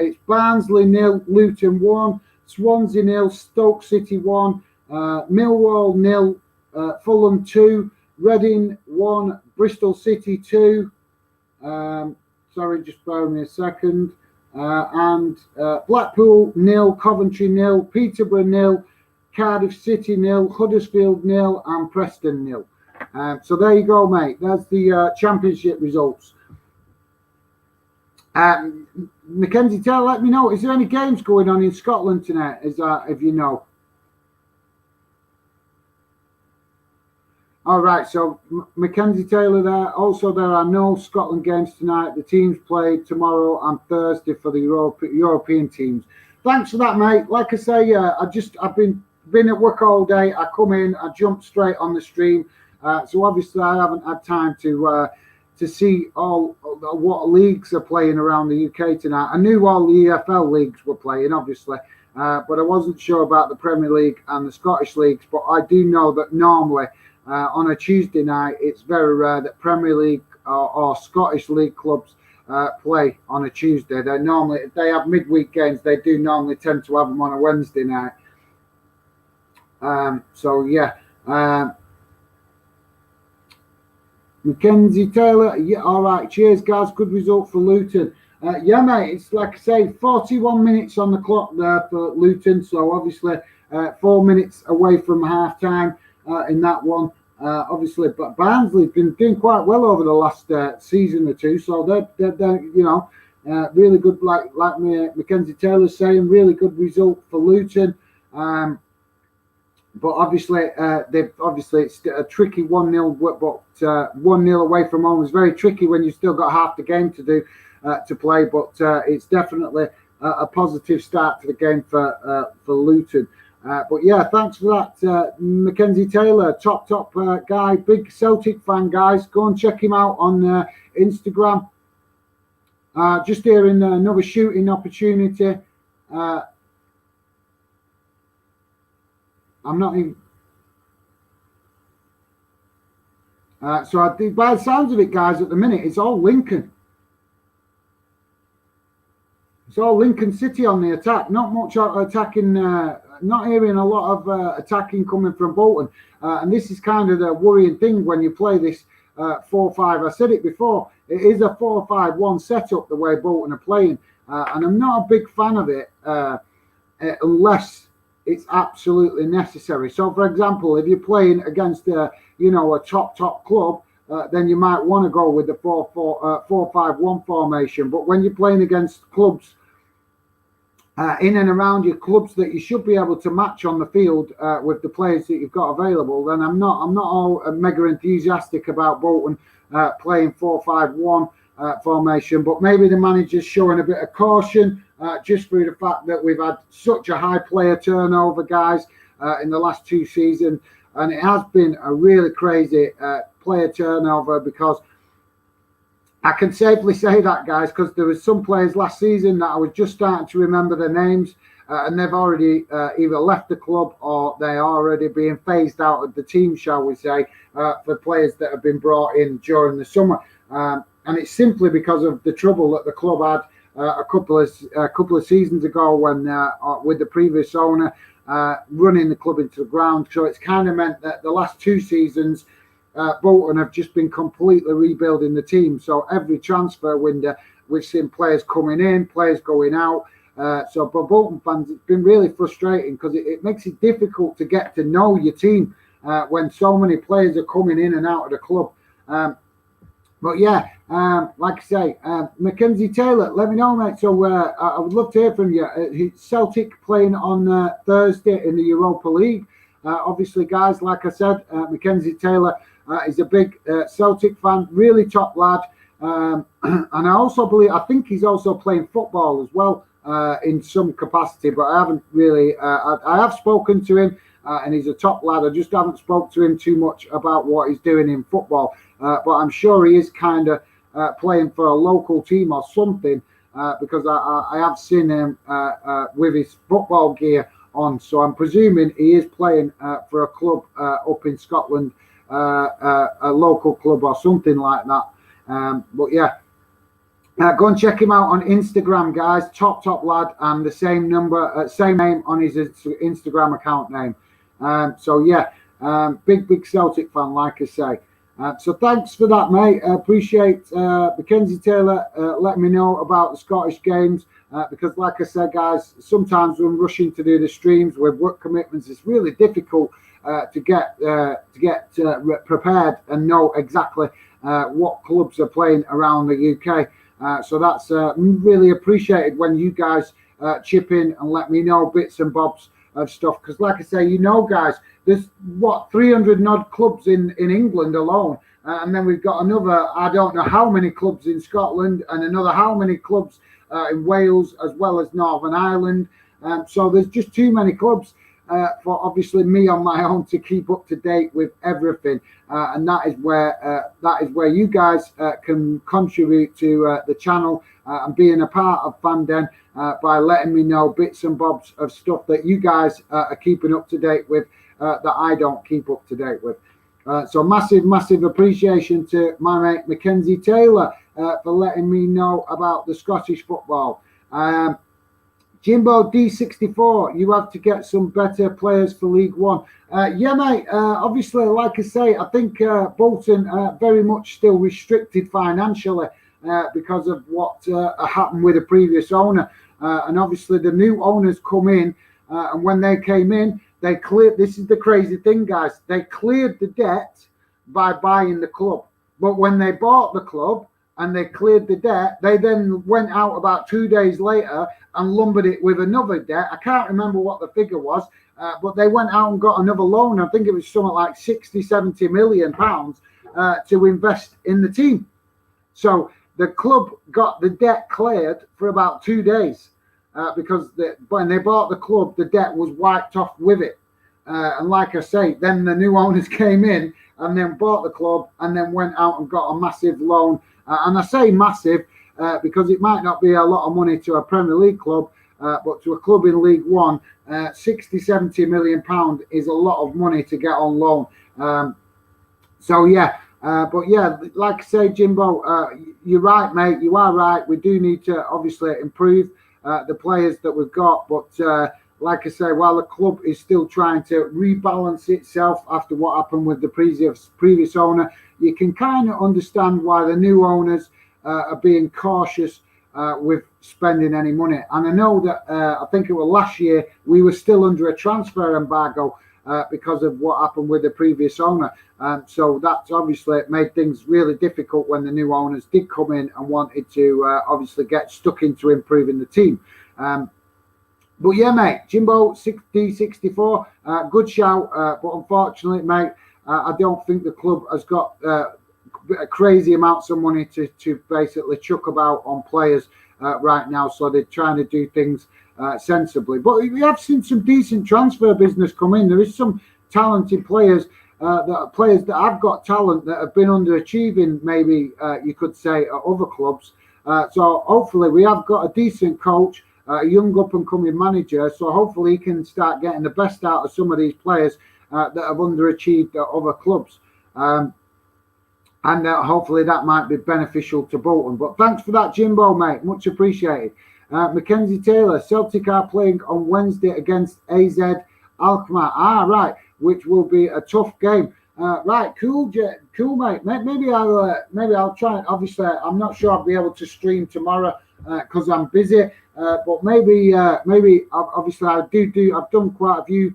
It's Barnsley 0, Luton 1, Swansea 0, Stoke City 1, Millwall 0, Fulham 2, Reading 1, Bristol City 2. Sorry, just bear with me a second. And Blackpool 0, Coventry 0, Peterborough 0, Cardiff City 0, Huddersfield 0, and Preston 0. So there you go, mate. That's the championship results. Mackenzie Taylor, let me know. Is there any games going on in Scotland tonight? Is that, if you know? All right, so Mackenzie Taylor there. Also, there are no Scotland games tonight. The teams play tomorrow and Thursday for the European teams. Thanks for that, mate. Like I say, I've been at work all day. I come in, I jump straight on the stream. So obviously, I haven't had time to see all what leagues are playing around the UK tonight. I knew all the EFL leagues were playing, obviously, but I wasn't sure about the Premier League and the Scottish leagues. But I do know that normally, on a Tuesday night, it's very rare that Premier League or Scottish league clubs play on a Tuesday. They normally, if they have midweek games, they do normally tend to have them on a Wednesday night. So yeah, Mackenzie Taylor, yeah, all right, cheers guys, good result for Luton. Yeah, mate, it's like I say, 41 minutes on the clock there for Luton, so obviously 4 minutes away from half time in that one. Obviously, but Barnsley's been doing quite well over the last season or two, so they're you know, really good. Like Mackenzie Taylor's saying, really good result for Luton. But obviously, it's a tricky 1-0, but 1-0 away from home is very tricky when you've still got half the game to do to play. But it's definitely a positive start to the game for Luton. But yeah, thanks for that, Mackenzie Taylor, top guy, big Celtic fan, guys. Go and check him out on Instagram. Just hearing another shooting opportunity. I'm not even. So I think by the sounds of it, guys, at the minute, it's all Lincoln. It's all Lincoln City on the attack. Not much attacking. Not hearing a lot of attacking coming from Bolton. And this is kind of the worrying thing when you play this 4-5. I said it before. It is a 4-5-1 setup the way Bolton are playing, and I'm not a big fan of it unless it's absolutely necessary. So, for example, if you're playing against a top club, then you might want to go with the 4-5-1 formation. But when you're playing against clubs in and around your clubs that you should be able to match on the field with the players that you've got available, then I'm not all mega enthusiastic about Bolton playing 4-5-1 formation. But maybe the manager's showing a bit of caution. Just through the fact that we've had such a high player turnover, guys, in the last 2 seasons. And it has been a really crazy player turnover, because I can safely say that, guys, because there was some players last season that I was just starting to remember their names, and they've already either left the club or they're already being phased out of the team, shall we say, for players that have been brought in during the summer. And it's simply because of the trouble that the club had a couple of seasons ago when with the previous owner running the club into the ground. So it's kind of meant that the last 2 seasons Bolton have just been completely rebuilding the team. So every transfer window we've seen players coming in, players going out, So for Bolton fans, it's been really frustrating because it makes it difficult to get to know your team when so many players are coming in and out of the club. But yeah, like I say, Mackenzie Taylor, let me know, mate. So I would love to hear from you. Celtic playing on Thursday in the Europa League. Obviously, guys, like I said, Mackenzie Taylor is a big Celtic fan, really top lad. And I think he's also playing football as well in some capacity, but I haven't really, I have spoken to him and he's a top lad. I just haven't spoke to him too much about what he's doing in football, but I'm sure he is kind of playing for a local team or something because I have seen him with his football gear on, so I'm presuming he is playing for a club up in Scotland, a local club or something like that. But yeah, go and check him out on Instagram, guys. Top lad, and the same number, same name on his Instagram account name. So yeah, big Celtic fan, like I say. So thanks for that, mate. I appreciate Mackenzie Taylor letting me know about the Scottish games because, like I said, guys, sometimes when rushing to do the streams with work commitments, it's really difficult to get prepared and know exactly what clubs are playing around the UK. So that's really appreciated when you guys chip in and let me know bits and bobs of stuff. Because like I say, guys, there's 300 and odd clubs in England alone. And then we've got another, I don't know how many clubs in Scotland and another how many clubs in Wales as well as Northern Ireland. So there's just too many clubs for obviously me on my own to keep up to date with everything. And that is where you guys can contribute to the channel and being a part of Fandom by letting me know bits and bobs of stuff that you guys are keeping up to date with that I don't keep up to date with. So massive appreciation to my mate Mackenzie Taylor for letting me know about the Scottish football. Jimbo D64, you have to get some better players for League One. Yeah, mate, obviously, like I say, I think Bolton very much still restricted financially because of what happened with the previous owner. And obviously the new owners come in, and when they came in, they cleared, this is the crazy thing, guys, they cleared the debt by buying the club. But when they bought the club and they cleared the debt, they then went out about 2 days later and lumbered it with another debt. I can't remember what the figure was, but they went out and got another loan. I think it was something like 60-70 million pounds to invest in the team. So the club got the debt cleared for about 2 days because when they bought the club, the debt was wiped off with it. And like I say, then the new owners came in and then bought the club and then went out and got a massive loan. And I say massive because it might not be a lot of money to a Premier League club, but to a club in League One, 60-70 million pound is a lot of money to get on loan. So yeah, but yeah, like I say, Jimbo, you're right, mate. You are right. We do need to obviously improve the players that we've got, but like I say, while the club is still trying to rebalance itself after what happened with the previous owner, you can kind of understand why the new owners are being cautious with spending any money. And I know that I think it was last year we were still under a transfer embargo because of what happened with the previous owner. So that's obviously made things really difficult when the new owners did come in and wanted to obviously get stuck into improving the team. But yeah, mate, Jimbo D64, good shout. But unfortunately, mate, I don't think the club has got crazy amounts of money to basically chuck about on players right now. So they're trying to do things sensibly. But we have seen some decent transfer business come in. There is some talented players, that have got talent that have been underachieving, maybe you could say, at other clubs. So hopefully we have got a decent coach, a young up-and-coming manager. So hopefully he can start getting the best out of some of these players that have underachieved at other clubs. And hopefully that might be beneficial to Bolton. But thanks for that, Jimbo, mate. Much appreciated. Mackenzie Taylor, Celtic are playing on Wednesday against AZ Alkmaar. Right, which will be a tough game. Right, cool, mate. Maybe I'll try. Obviously, I'm not sure I'll be able to stream tomorrow because I'm busy. But maybe obviously I've done quite a few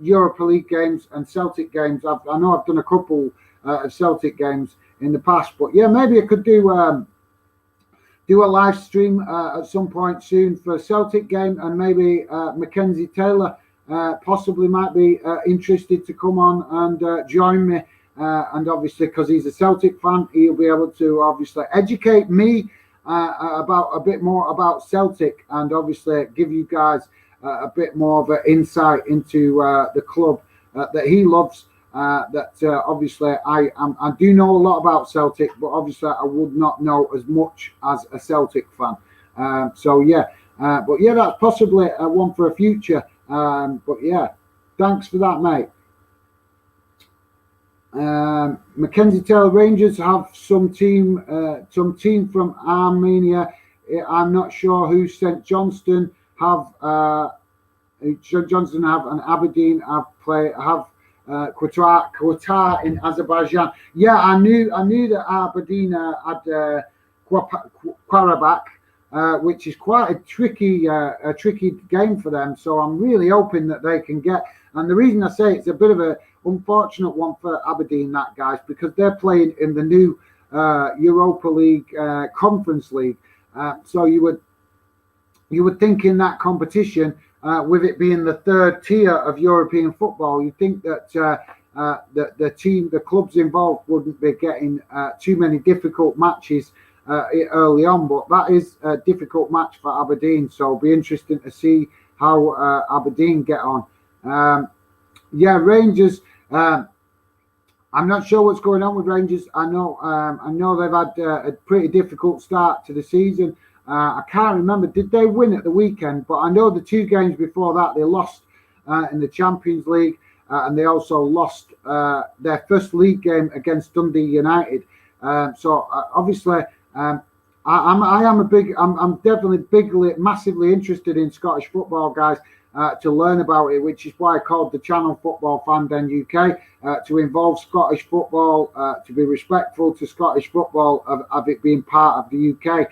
Europa League games and Celtic games. I know I've done a couple of Celtic games in the past, but yeah, maybe I could do a live stream at some point soon for a Celtic game, and maybe Mackenzie Taylor possibly might be interested to come on and join me. And obviously, because he's a Celtic fan, he'll be able to obviously educate me about a bit more about Celtic, and obviously give you guys a bit more of an insight into the club that he loves. Obviously I do know a lot about Celtic, but obviously I would not know as much as a Celtic fan. So yeah, but yeah, that's possibly one for a future. But yeah, thanks for that, mate. Mackenzie Taylor, Rangers have some team from Armenia. I'm not sure who St Johnston have. Johnston have, and Aberdeen have Qatar in Azerbaijan. Yeah, I knew that Aberdeen had Qarabakh, which is quite a tricky game for them. So I'm really hoping that they can get. And the reason I say it's a bit of a unfortunate one for Aberdeen, that guys, because they're playing in the new Europa League Conference League. So you would think in that competition, with it being the third tier of European football, you think that the clubs involved wouldn't be getting too many difficult matches early on. But that is a difficult match for Aberdeen, so it'll be interesting to see how Aberdeen get on. Yeah, Rangers. I'm not sure what's going on with Rangers. I know they've had a pretty difficult start to the season. I can't remember. Did they win at the weekend? But I know the two games before that they lost in the Champions League, and they also lost their first league game against Dundee United. So obviously, I'm definitely massively interested in Scottish football, guys. To learn about it, which is why I called the channel Football Fan Den UK, to involve Scottish football, to be respectful to Scottish football of it being part of the UK.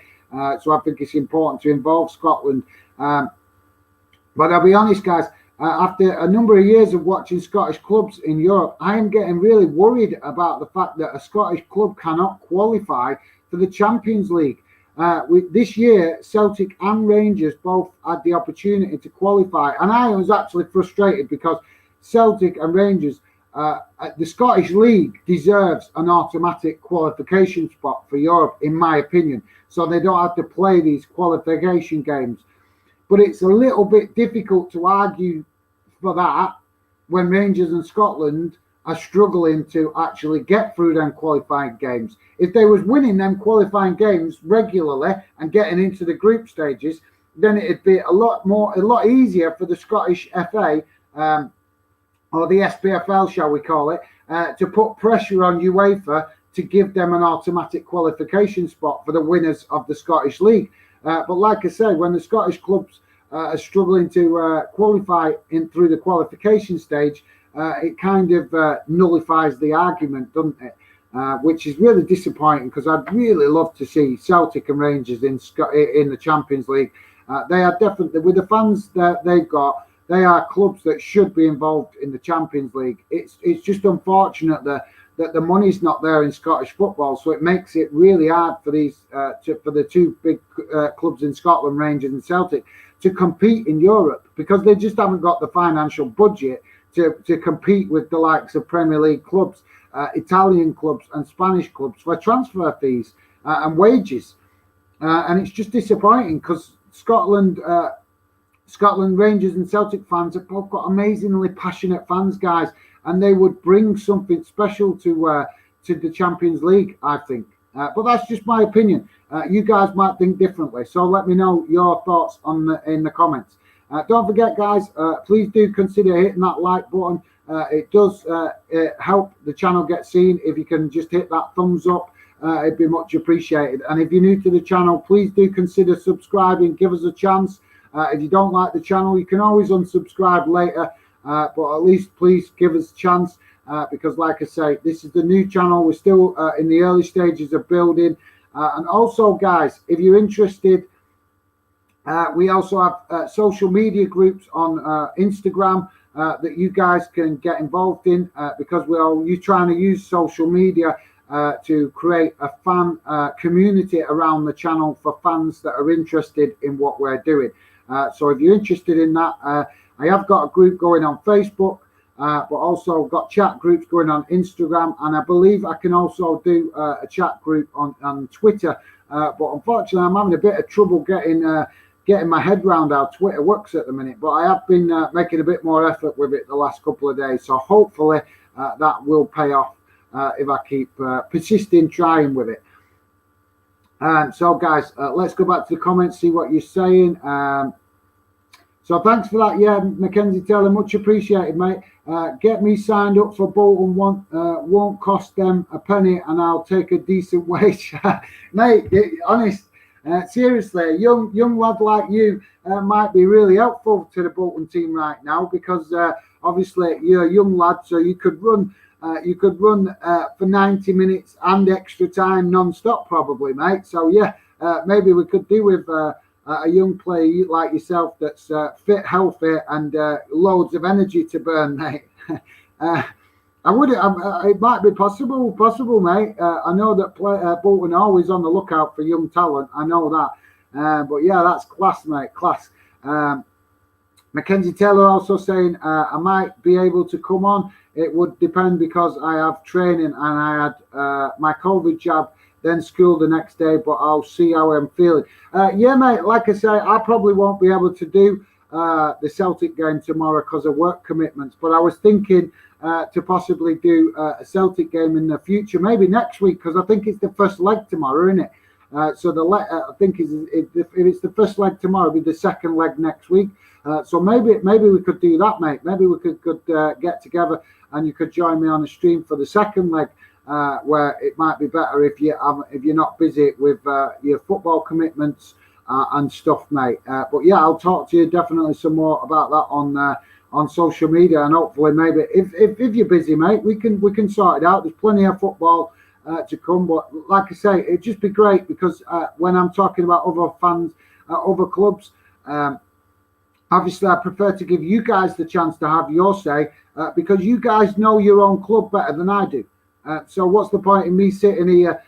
So I think it's important to involve Scotland. But I'll be honest, guys, after a number of years of watching Scottish clubs in Europe, I am getting really worried about the fact that a Scottish club cannot qualify for the Champions League. This year, Celtic and Rangers both had the opportunity to qualify, and I was actually frustrated because Celtic and Rangers, the Scottish League deserves an automatic qualification spot for Europe, in my opinion, so they don't have to play these qualification games. But it's a little bit difficult to argue for that when Rangers and Scotland are struggling to actually get through them qualifying games. If they was winning them qualifying games regularly and getting into the group stages, then it'd be a lot easier for the Scottish FA or the SPFL, shall we call it, to put pressure on UEFA to give them an automatic qualification spot for the winners of the Scottish League. But like I say, when the Scottish clubs are struggling to qualify in through the qualification stage, it kind of nullifies the argument, doesn't it? Which is really disappointing, because I'd really love to see Celtic and Rangers in the Champions League. They are definitely, with the fans that they've got, they are clubs that should be involved in the Champions League. It's just unfortunate that the money's not there in Scottish football, so it makes it really hard for these for the two big clubs in Scotland, Rangers and Celtic, to compete in Europe, because they just haven't got the financial budget to compete with the likes of Premier League clubs, Italian clubs and Spanish clubs for transfer fees and wages. And it's just disappointing, because Scotland, Rangers and Celtic fans have both got amazingly passionate fans, guys, and they would bring something special to the Champions League, I think. But that's just my opinion. You guys might think differently, so let me know your thoughts in the comments. Don't forget, guys, please do consider hitting that like button. It does help the channel get seen. If you can just hit that thumbs up, it'd be much appreciated. And if you're new to the channel, please do consider subscribing. Give us a chance. If you don't like the channel, you can always unsubscribe later. But at least please give us a chance, because like I say, this is the new channel. We're still in the early stages of building. And also, guys, if you're interested, we also have social media groups on Instagram that you guys can get involved in because we're trying to use social media to create a fan community around the channel for fans that are interested in what we're doing. So if you're interested in that, I have got a group going on Facebook, but also got chat groups going on Instagram, and I believe I can also do a chat group on Twitter. But unfortunately, I'm having a bit of trouble getting my head around how Twitter works at the minute. But I have been making a bit more effort with it the last couple of days, so hopefully that will pay off if I keep persisting trying with it. So guys, let's go back to the comments, see what you're saying. So thanks for that. Yeah, Mackenzie Taylor, much appreciated, mate. Get me signed up for Bolton. Won't cost them a penny, and I'll take a decent wage. Mate, honest, seriously, a young lad like you might be really helpful to the Bolton team right now, because obviously you're a young lad, so you could run for 90 minutes and extra time non-stop probably, mate. So yeah, maybe we could do with a young player like yourself that's fit, healthy, and loads of energy to burn, mate. It might be possible, mate. I know that Bolton are always on the lookout for young talent. I know that. But yeah, that's class, mate, class. Mackenzie Taylor also saying, I might be able to come on. It would depend because I have training and I had my COVID jab, then school the next day, but I'll see how I'm feeling. Yeah, mate, like I say, I probably won't be able to do the Celtic game tomorrow because of work commitments, but I was thinking to possibly do a Celtic game in the future, maybe next week, because I think it's the first leg tomorrow, isn't it? So I think if it's the first leg tomorrow, it'll be the second leg next week. So maybe we could do that, mate. Maybe we could get together and you could join me on the stream for the second leg, where it might be better if you're not busy with your football commitments and stuff, mate. But yeah, I'll talk to you definitely some more about that on social media, and hopefully maybe if you're busy, mate, we can sort it out. There's plenty of football to come, but like I say, it'd just be great because when I'm talking about other fans, other clubs, obviously I prefer to give you guys the chance to have your say because you guys know your own club better than I do. So what's the point in me sitting here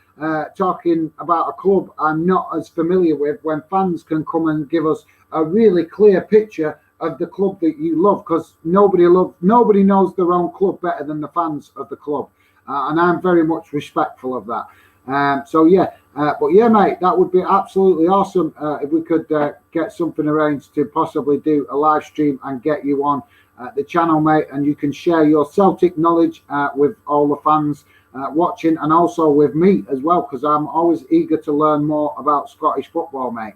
talking about a club I'm not as familiar with when fans can come and give us a really clear picture of the club that you love, because nobody knows their own club better than the fans of the club, and I'm very much respectful of that. So yeah, but yeah, mate, that would be absolutely awesome if we could get something arranged to possibly do a live stream and get you on the channel, mate, and you can share your Celtic knowledge with all the fans watching, and also with me as well, because I'm always eager to learn more about Scottish football, mate.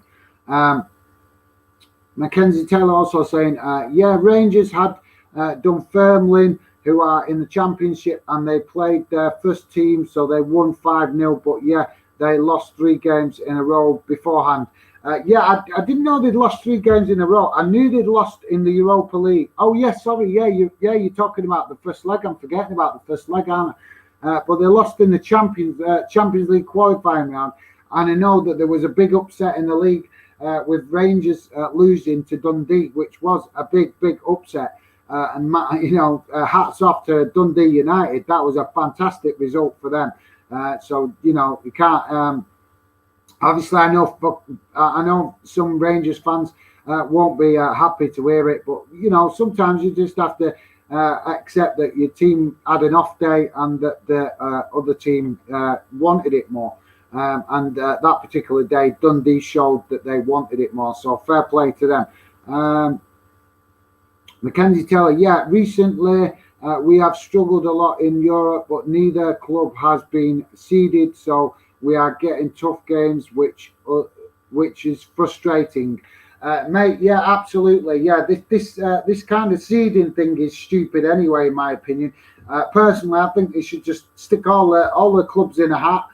Mackenzie Taylor also saying, yeah, Rangers had Dunfermline, who are in the Championship, and they played their first team, so they won 5-0, but yeah, they lost 3 games in a row beforehand. Yeah, I didn't know they'd lost 3 games in a row. I knew they'd lost in the Europa League. Oh, yeah, sorry. Yeah, you're talking about the first leg. I'm forgetting about the first leg, aren't I? But they lost in the Champions League qualifying round. And I know that there was a big upset in the league with Rangers losing to Dundee, which was a big upset. And, hats off to Dundee United. That was a fantastic result for them. So, you can't... Obviously, I know some Rangers fans won't be happy to hear it, but sometimes you just have to accept that your team had an off day and that the other team wanted it more. And that particular day, Dundee showed that they wanted it more. So fair play to them. Mackenzie Taylor, yeah, recently we have struggled a lot in Europe, but neither club has been seeded. So we are getting tough games, which is frustrating, mate. Yeah, absolutely. Yeah, this kind of seeding thing is stupid anyway, in my opinion. Personally, I think they should just stick all the clubs in a hat.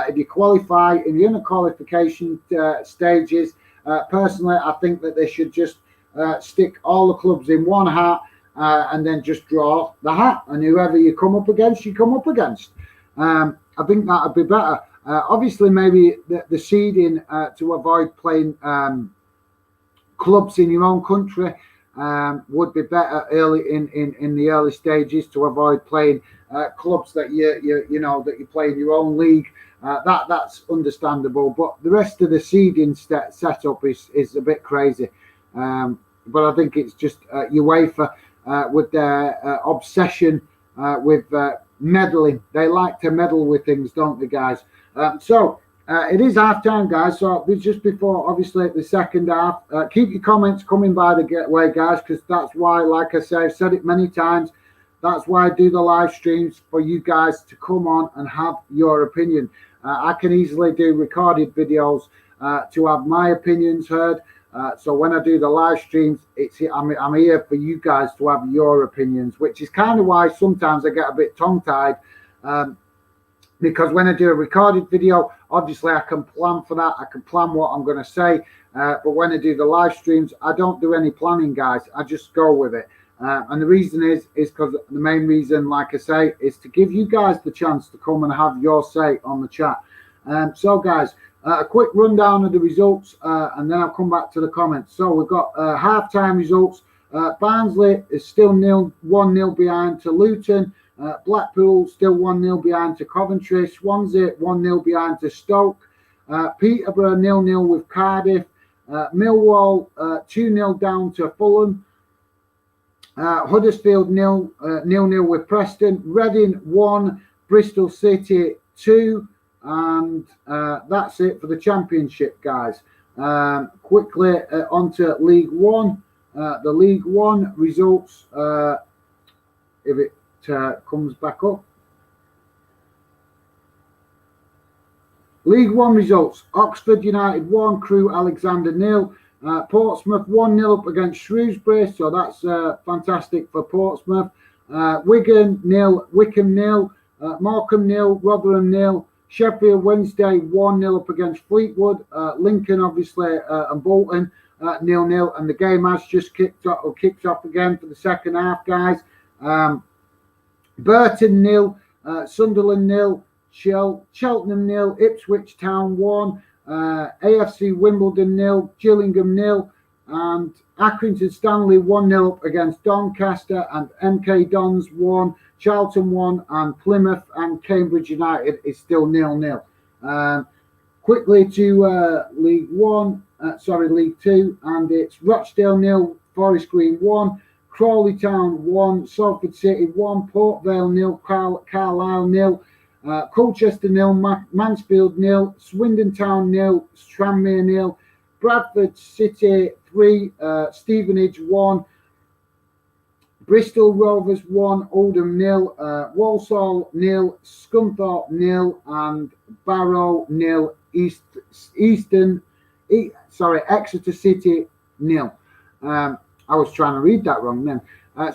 If you qualify, if you're in the qualification stages, personally, I think that they should just stick all the clubs in one hat and then just draw the hat, and whoever you come up against, you come up against. I think that would be better. Obviously, maybe the seeding to avoid playing clubs in your own country would be better early in the early stages to avoid playing clubs that you know that you play in your own league. That's understandable, but the rest of the seeding setup is a bit crazy. But I think it's just UEFA with their obsession with meddling. They like to meddle with things, don't they, guys? It is half time, guys. So it's just before, obviously, the second half. Keep your comments coming by the way, guys, because that's why, like I say, I've said it many times. That's why I do the live streams for you guys to come on and have your opinion. I can easily do recorded videos to have my opinions heard. So when I do the live streams, I'm here for you guys to have your opinions, which is kind of why sometimes I get a bit tongue-tied. Because when I do a recorded video, obviously I can plan for that. I can plan what I'm going to say. But when I do the live streams, I don't do any planning, guys. I just go with it. And the reason is because the main reason, like I say, is to give you guys the chance to come and have your say on the chat. So, guys, a quick rundown of the results, and then I'll come back to the comments. So we've got half-time results. Barnsley is still 1-0 behind to Luton. Blackpool still 1-0 behind to Coventry. Swansea 1-0 behind to Stoke. Peterborough 0-0 with Cardiff. Millwall 2-0 down to Fulham. Huddersfield 0-0 with Preston. Reading 1, Bristol City 2, and that's it for the Championship, guys. Quickly onto League One. The League One results, if it comes back up. League One results: Oxford United 1, Crewe Alexander 0. Portsmouth 1-0 up against Shrewsbury, so that's fantastic for Portsmouth. Wigan 0, Wickham 0, Morecambe 0, Rotherham 0. Sheffield Wednesday 1-0 up against Fleetwood. Lincoln, obviously, and Bolton 0-0, and the game has just kicked off again for the second half, guys. Burton 0, Sunderland 0, Cheltenham 0, Ipswich Town 1. AFC Wimbledon 0, Gillingham 0, and Accrington Stanley 1-0 up against Doncaster, and MK Dons 1, Charlton 1, and Plymouth and Cambridge United is still 0-0. Quickly to League 2, and it's Rochdale 0, Forest Green 1, Crawley Town 1, Salford City 1, Port Vale 0, Carlisle 0. Colchester 0, Mansfield 0, Swindon Town 0, Tranmere 0, Bradford City 3, Stevenage 1, Bristol Rovers 1, Oldham 0, Walsall 0, Scunthorpe 0, and Barrow 0, Exeter City 0. I was trying to read that wrong then.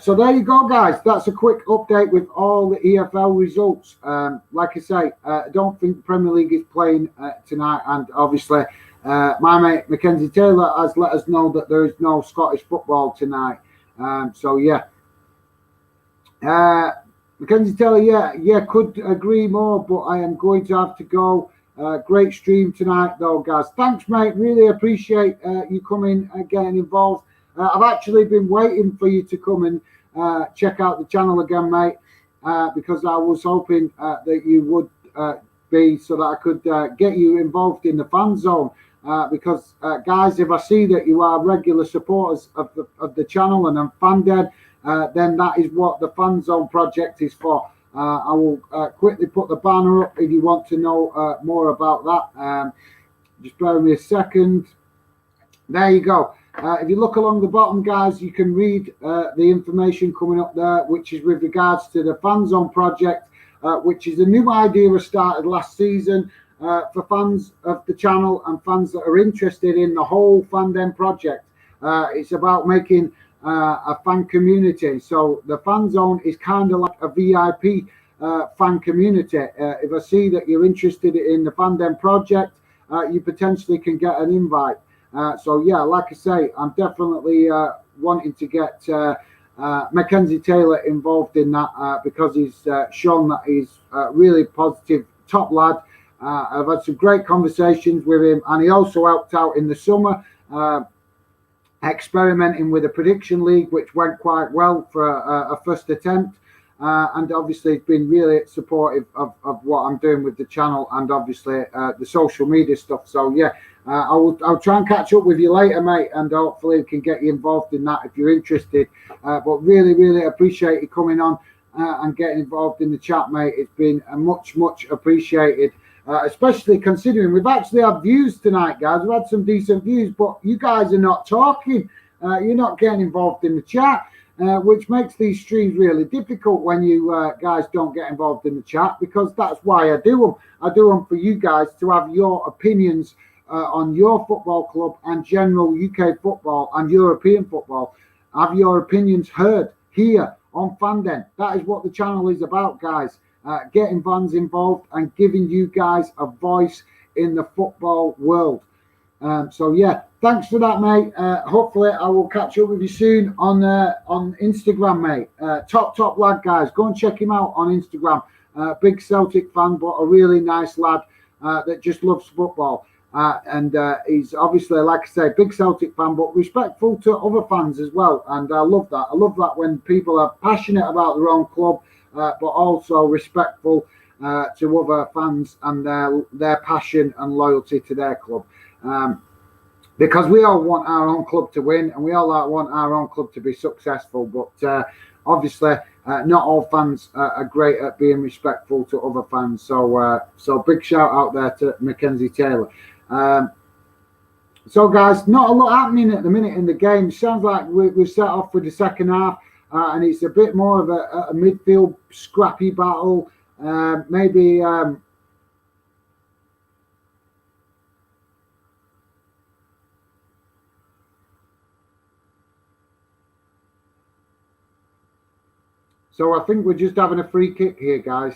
So there you go, guys. That's a quick update with all the EFL results. Like I say, I don't think the Premier League is playing tonight, and obviously my mate Mackenzie Taylor has let us know that there is no Scottish football tonight. So yeah, Mackenzie Taylor, yeah, could agree more, but I am going to have to go. Great stream tonight, though, guys. Thanks, mate. Really appreciate you coming and getting involved. I've actually been waiting for you to come and check out the channel again, mate, because I was hoping that you would be, so that I could get you involved in the fan zone. Because, guys, if I see that you are regular supporters of the channel and I'm fan dead, then that is what the fan zone project is for. I will quickly put the banner up if you want to know more about that. Just bear with me a second. There you go. If you look along the bottom, guys, you can read the information coming up there, which is with regards to the Fan Zone project, which is a new idea I started last season for fans of the channel and fans that are interested in the whole Fandom project. It's about making a fan community. So the Fan Zone is kind of like a VIP fan community. If I see that you're interested in the Fandom project, you potentially can get an invite. So yeah, like I say, I'm definitely wanting to get Mackenzie Taylor involved in that because he's shown that he's a really positive top lad, I've had some great conversations with him, and he also helped out in the summer, experimenting with a prediction league, which went quite well for a first attempt. And obviously, he's been really supportive of what I'm doing with the channel and obviously the social media stuff. So yeah, I'll try and catch up with you later, mate, and hopefully we can get you involved in that if you're interested. But really appreciate you coming on and getting involved in the chat, mate. It's been much appreciated, especially considering we've actually had views tonight, guys. We've had some decent views, but you guys are not talking. You're not getting involved in the chat. Which makes these streams really difficult when you guys don't get involved in the chat, because that's why I do them. I do them for you guys to have your opinions on your football club and general UK football and European football. Have your opinions heard here on Fanden. That is what the channel is about, guys. Getting fans involved and giving you guys a voice in the football world. So yeah, thanks for that, mate. Hopefully I will catch up with you soon on Instagram, mate. Top lad, guys. Go and check him out on Instagram. Big Celtic fan, but a really nice lad that just loves football. And he's obviously, like I say, big Celtic fan, but respectful to other fans as well. And I love that. I love that when people are passionate about their own club, but also respectful to other fans and their passion and loyalty to their club. Because we all want our own club to win, and we all want our own club to be successful. But obviously, not all fans are great at being respectful to other fans. So big shout out there to Mackenzie Taylor. So guys, not a lot happening at the minute in the game. Sounds like we've set off with the second half, and it's a bit more of a midfield scrappy battle. Maybe. So I think we're just having a free kick here, guys.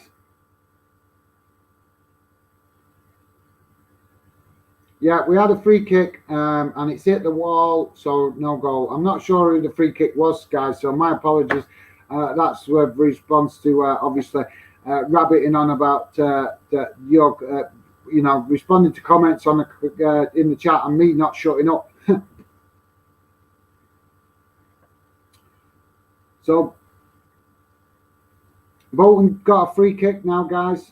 Yeah, we had a free kick, and it's hit the wall, so no goal. I'm not sure who the free kick was, guys, so my apologies. That's a response to, obviously, rabbiting on about your, responding to comments on in the chat and me not shutting up. So Bolton got a free kick now, guys.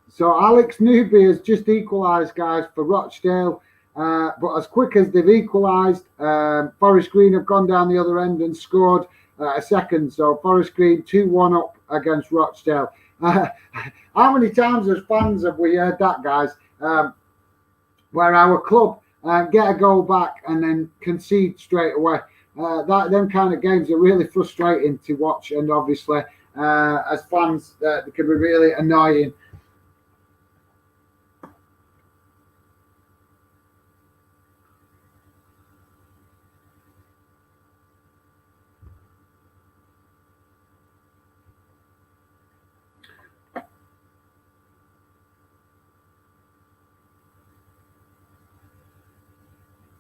So Alex Newby has just equalised, guys, for Rochdale. But as quick as they've equalised, Forest Green have gone down the other end and scored a second. So Forest Green 2-1 up against Rochdale. How many times as fans have we heard that, guys? Where our club get a goal back and then concede straight away. Them kind of games are really frustrating to watch, and obviously as fans they can be really annoying.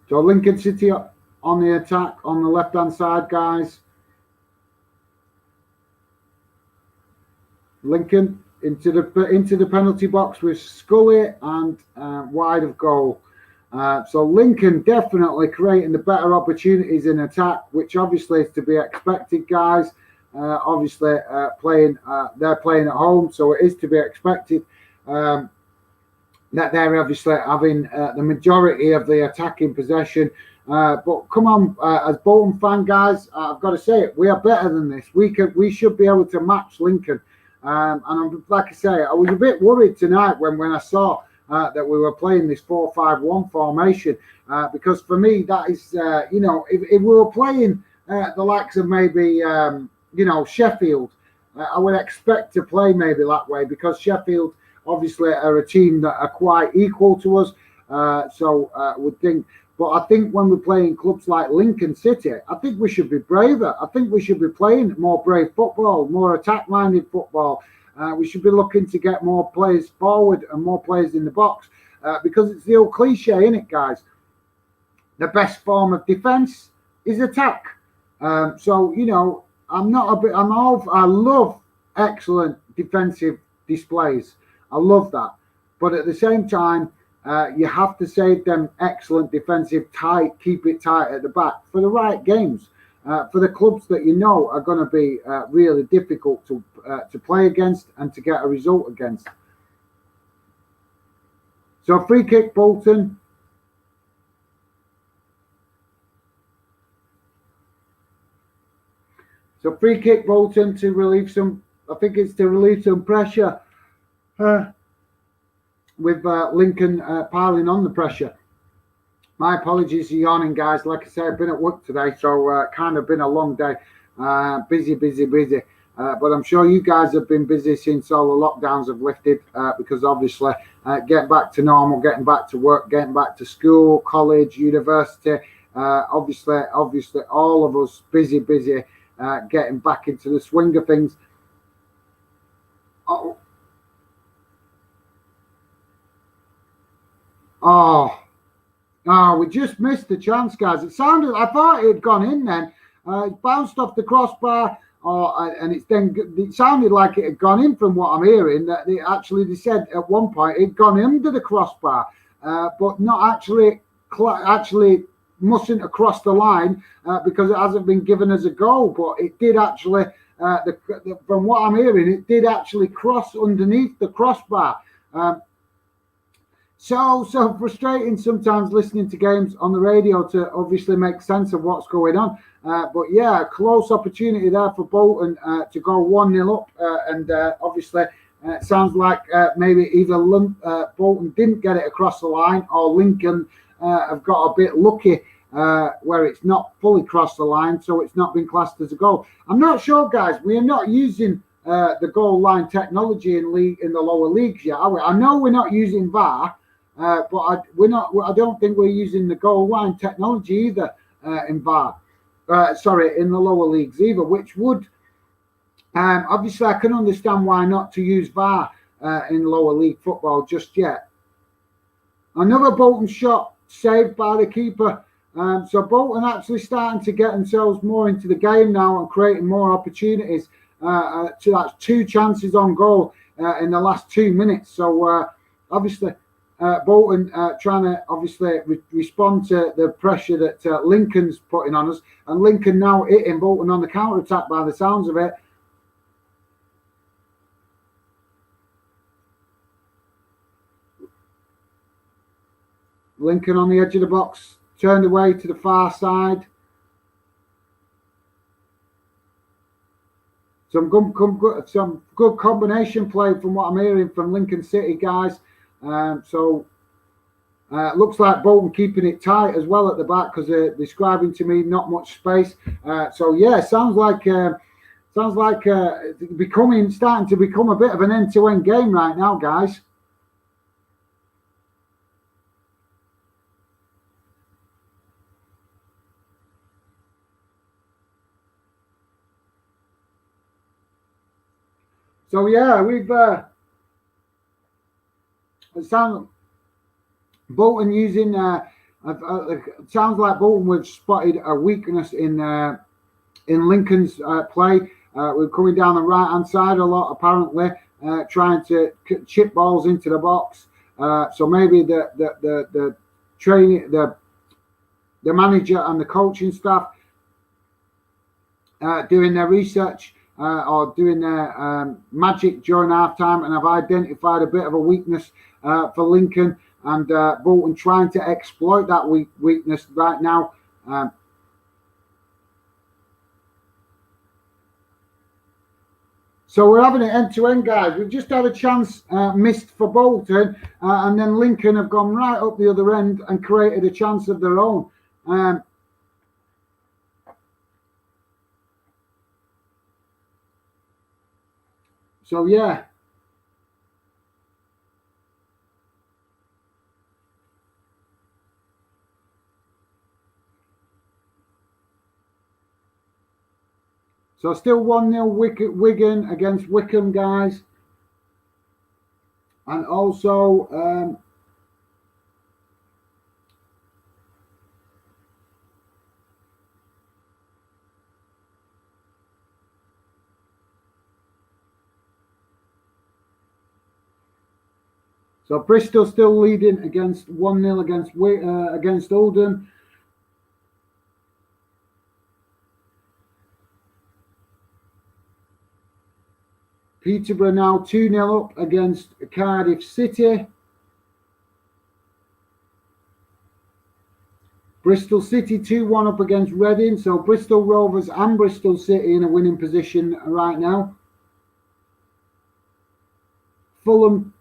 So Lincoln City on the attack on the left-hand side, guys. Lincoln into the penalty box with Scully and wide of goal. So Lincoln definitely creating the better opportunities in attack, which obviously is to be expected, guys. Obviously, they're playing at home, so it is to be expected. That they're obviously having the majority of the attacking possession. But come on, as Bolton fan, guys, I've got to say it, we are better than this. We should be able to match Lincoln. And I'm, like I say, I was a bit worried tonight when I saw that we were playing this 4-5-1 formation. Because for me, that is, if we were playing the likes of maybe, Sheffield, I would expect to play maybe that way, because Sheffield obviously are a team that are quite equal to us. So would think, But I think when we're playing clubs like Lincoln City, I think we should be braver. I think we should be playing more brave football, more attack-minded football. We should be looking to get more players forward and more players in the box, because it's the old cliche, isn't it, guys? The best form of defence is attack. So you know, I'm not a bit. I love excellent defensive displays. I love that, but at the same time, you have to save them excellent defensive tight, keep it tight at the back for the right games, for the clubs that you know are going to be really difficult to play against and to get a result against. So free kick, Bolton. So free kick, Bolton, to relieve some. I think it's to relieve some pressure. With Lincoln piling on the pressure. My apologies for yawning, guys. Like I said, I've been at work today, so kind of been a long day. Busy. But I'm sure you guys have been busy since all the lockdowns have lifted, because obviously getting back to normal, getting back to work, getting back to school, college, university. Obviously, all of us busy, getting back into the swing of things. Oh, we just missed the chance, guys. I thought it had gone in then. It bounced off the crossbar, and it sounded like it had gone in from what I'm hearing. That they said at one point it'd gone under the crossbar, but not actually mustn't across the line, because it hasn't been given as a goal. But it did actually, from what I'm hearing, it did actually cross underneath the crossbar. So frustrating sometimes listening to games on the radio to obviously make sense of what's going on. But yeah, close opportunity there for Bolton to go 1-0 up. And obviously it sounds like maybe either Bolton didn't get it across the line, or Lincoln have got a bit lucky where it's not fully crossed the line, so it's not been classed as a goal. I'm not sure, guys. We are not using the goal line technology in the lower leagues yet, are we? I know we're not using VAR. But I don't think we're using the goal line technology either in VAR. In the lower leagues either, which would obviously I can understand why not to use VAR in lower league football just yet. Another Bolton shot saved by the keeper. So Bolton actually starting to get themselves more into the game now and creating more opportunities. That's 2 chances on goal in the last 2 minutes. So obviously. Bolton trying to obviously respond to the pressure that Lincoln's putting on us, and Lincoln now hitting Bolton on the counter attack by the sounds of it. Lincoln on the edge of the box, turned away to the far side. Some good combination play from what I'm hearing from Lincoln City, guys. Looks like Bolton keeping it tight as well at the back, because they're describing to me not much space. So yeah, sounds like starting to become a bit of an end-to-end game right now, guys. So yeah, we've Bolton using. It sounds like Bolton we've spotted a weakness in Lincoln's play. We're coming down the right hand side a lot, apparently, trying to chip balls into the box. So maybe the training, the manager and the coaching staff doing their research or doing their magic during half time, and have identified a bit of a weakness for Lincoln, and Bolton trying to exploit that weakness right now. So we're having it end-to-end, guys. We've just had a chance missed for Bolton, and then Lincoln have gone right up the other end and created a chance of their own. So, yeah. So still 1-0 Wigan against Wycombe, guys. And also so Bristol still leading against 1-0 against Oldham. Peterborough now 2-0 up against Cardiff City. Bristol City 2-1 up against Reading. So Bristol Rovers and Bristol City in a winning position right now. Fulham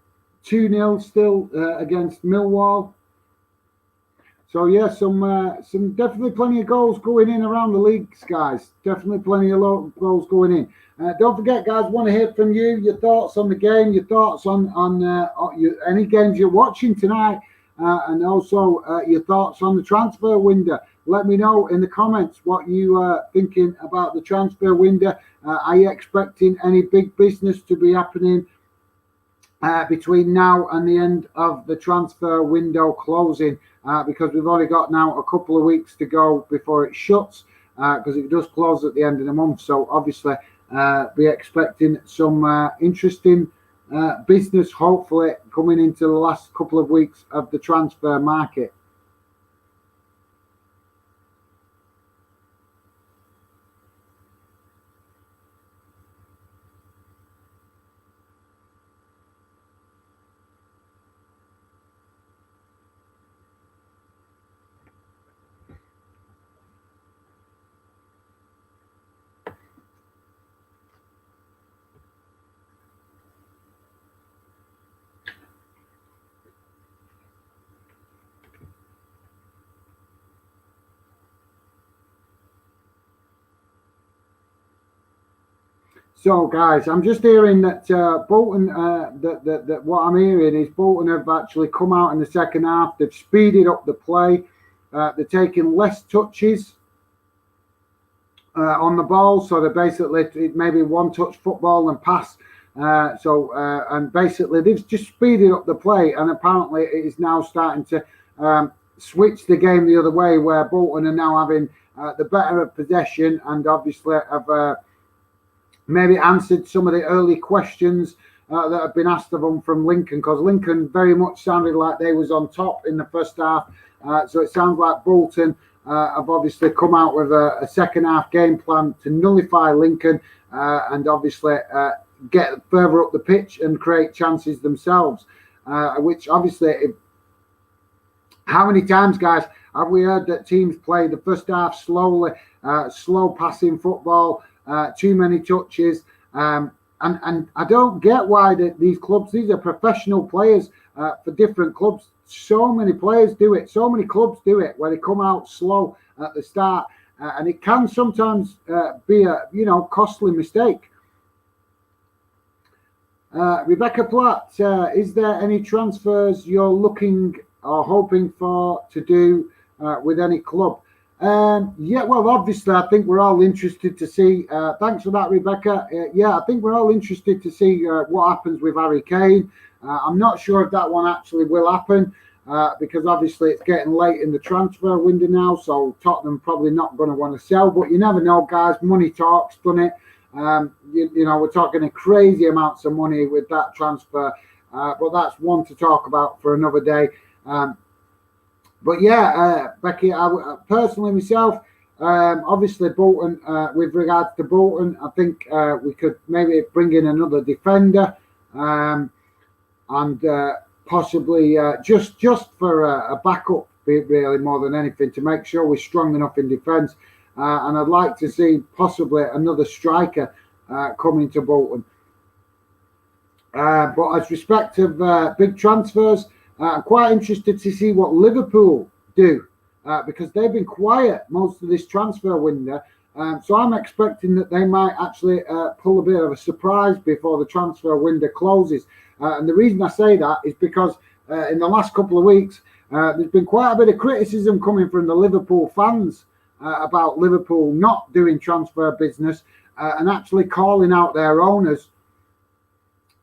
2-0 still against Millwall. So yeah, some definitely plenty of goals going in around the leagues, guys. Definitely plenty of goals going in. Don't forget, guys, want to hear from you, your thoughts on the game, your thoughts on any games you're watching tonight, and also your thoughts on the transfer window. Let me know in the comments what you are thinking about the transfer window. Are you expecting any big business to be happening between now and the end of the transfer window closing? Because we've only got now a couple of weeks to go before it shuts, because it does close at the end of the month. So obviously be expecting some interesting business, hopefully, coming into the last couple of weeks of the transfer market. So, guys, I'm just hearing that Bolton, that what I'm hearing is Bolton have actually come out in the second half. They've speeded up the play. They're taking less touches on the ball. So they're basically maybe one-touch football and pass. And basically they've just speeded up the play. And apparently it is now starting to switch the game the other way, where Bolton are now having the better of possession, and obviously have maybe answered some of the early questions that have been asked of them from Lincoln, because Lincoln very much sounded like they was on top in the first half. So it sounds like Bolton have obviously come out with a second half game plan to nullify Lincoln and obviously get further up the pitch and create chances themselves, which obviously, how many times, guys, have we heard that teams play the first half slowly, slow passing football, too many touches, and I don't get why these clubs, these are professional players for different clubs. So many players do it. So many clubs do it, where they come out slow at the start, and it can sometimes be a costly mistake. Rebecca Platt, is there any transfers you're looking or hoping for to do with any club? Yeah, well, obviously, I think we're all interested to see. Thanks for that, Rebecca. Yeah, I think we're all interested to see what happens with Harry Kane. I'm not sure if that one actually will happen, because obviously it's getting late in the transfer window now, so Tottenham probably not going to want to sell. But you never know, guys. Money talks, doesn't it? We're talking crazy amounts of money with that transfer, but that's one to talk about for another day. But yeah, Becky, I personally myself, obviously Bolton, with regards to Bolton, I think we could maybe bring in another defender, and possibly just for a backup, really, more than anything, to make sure we're strong enough in defence. And I'd like to see possibly another striker coming to Bolton. But as respect of big transfers, I'm quite interested to see what Liverpool do, because they've been quiet most of this transfer window. So I'm expecting that they might actually pull a bit of a surprise before the transfer window closes. And the reason I say that is because in the last couple of weeks, there's been quite a bit of criticism coming from the Liverpool fans about Liverpool not doing transfer business. and actually calling out their owners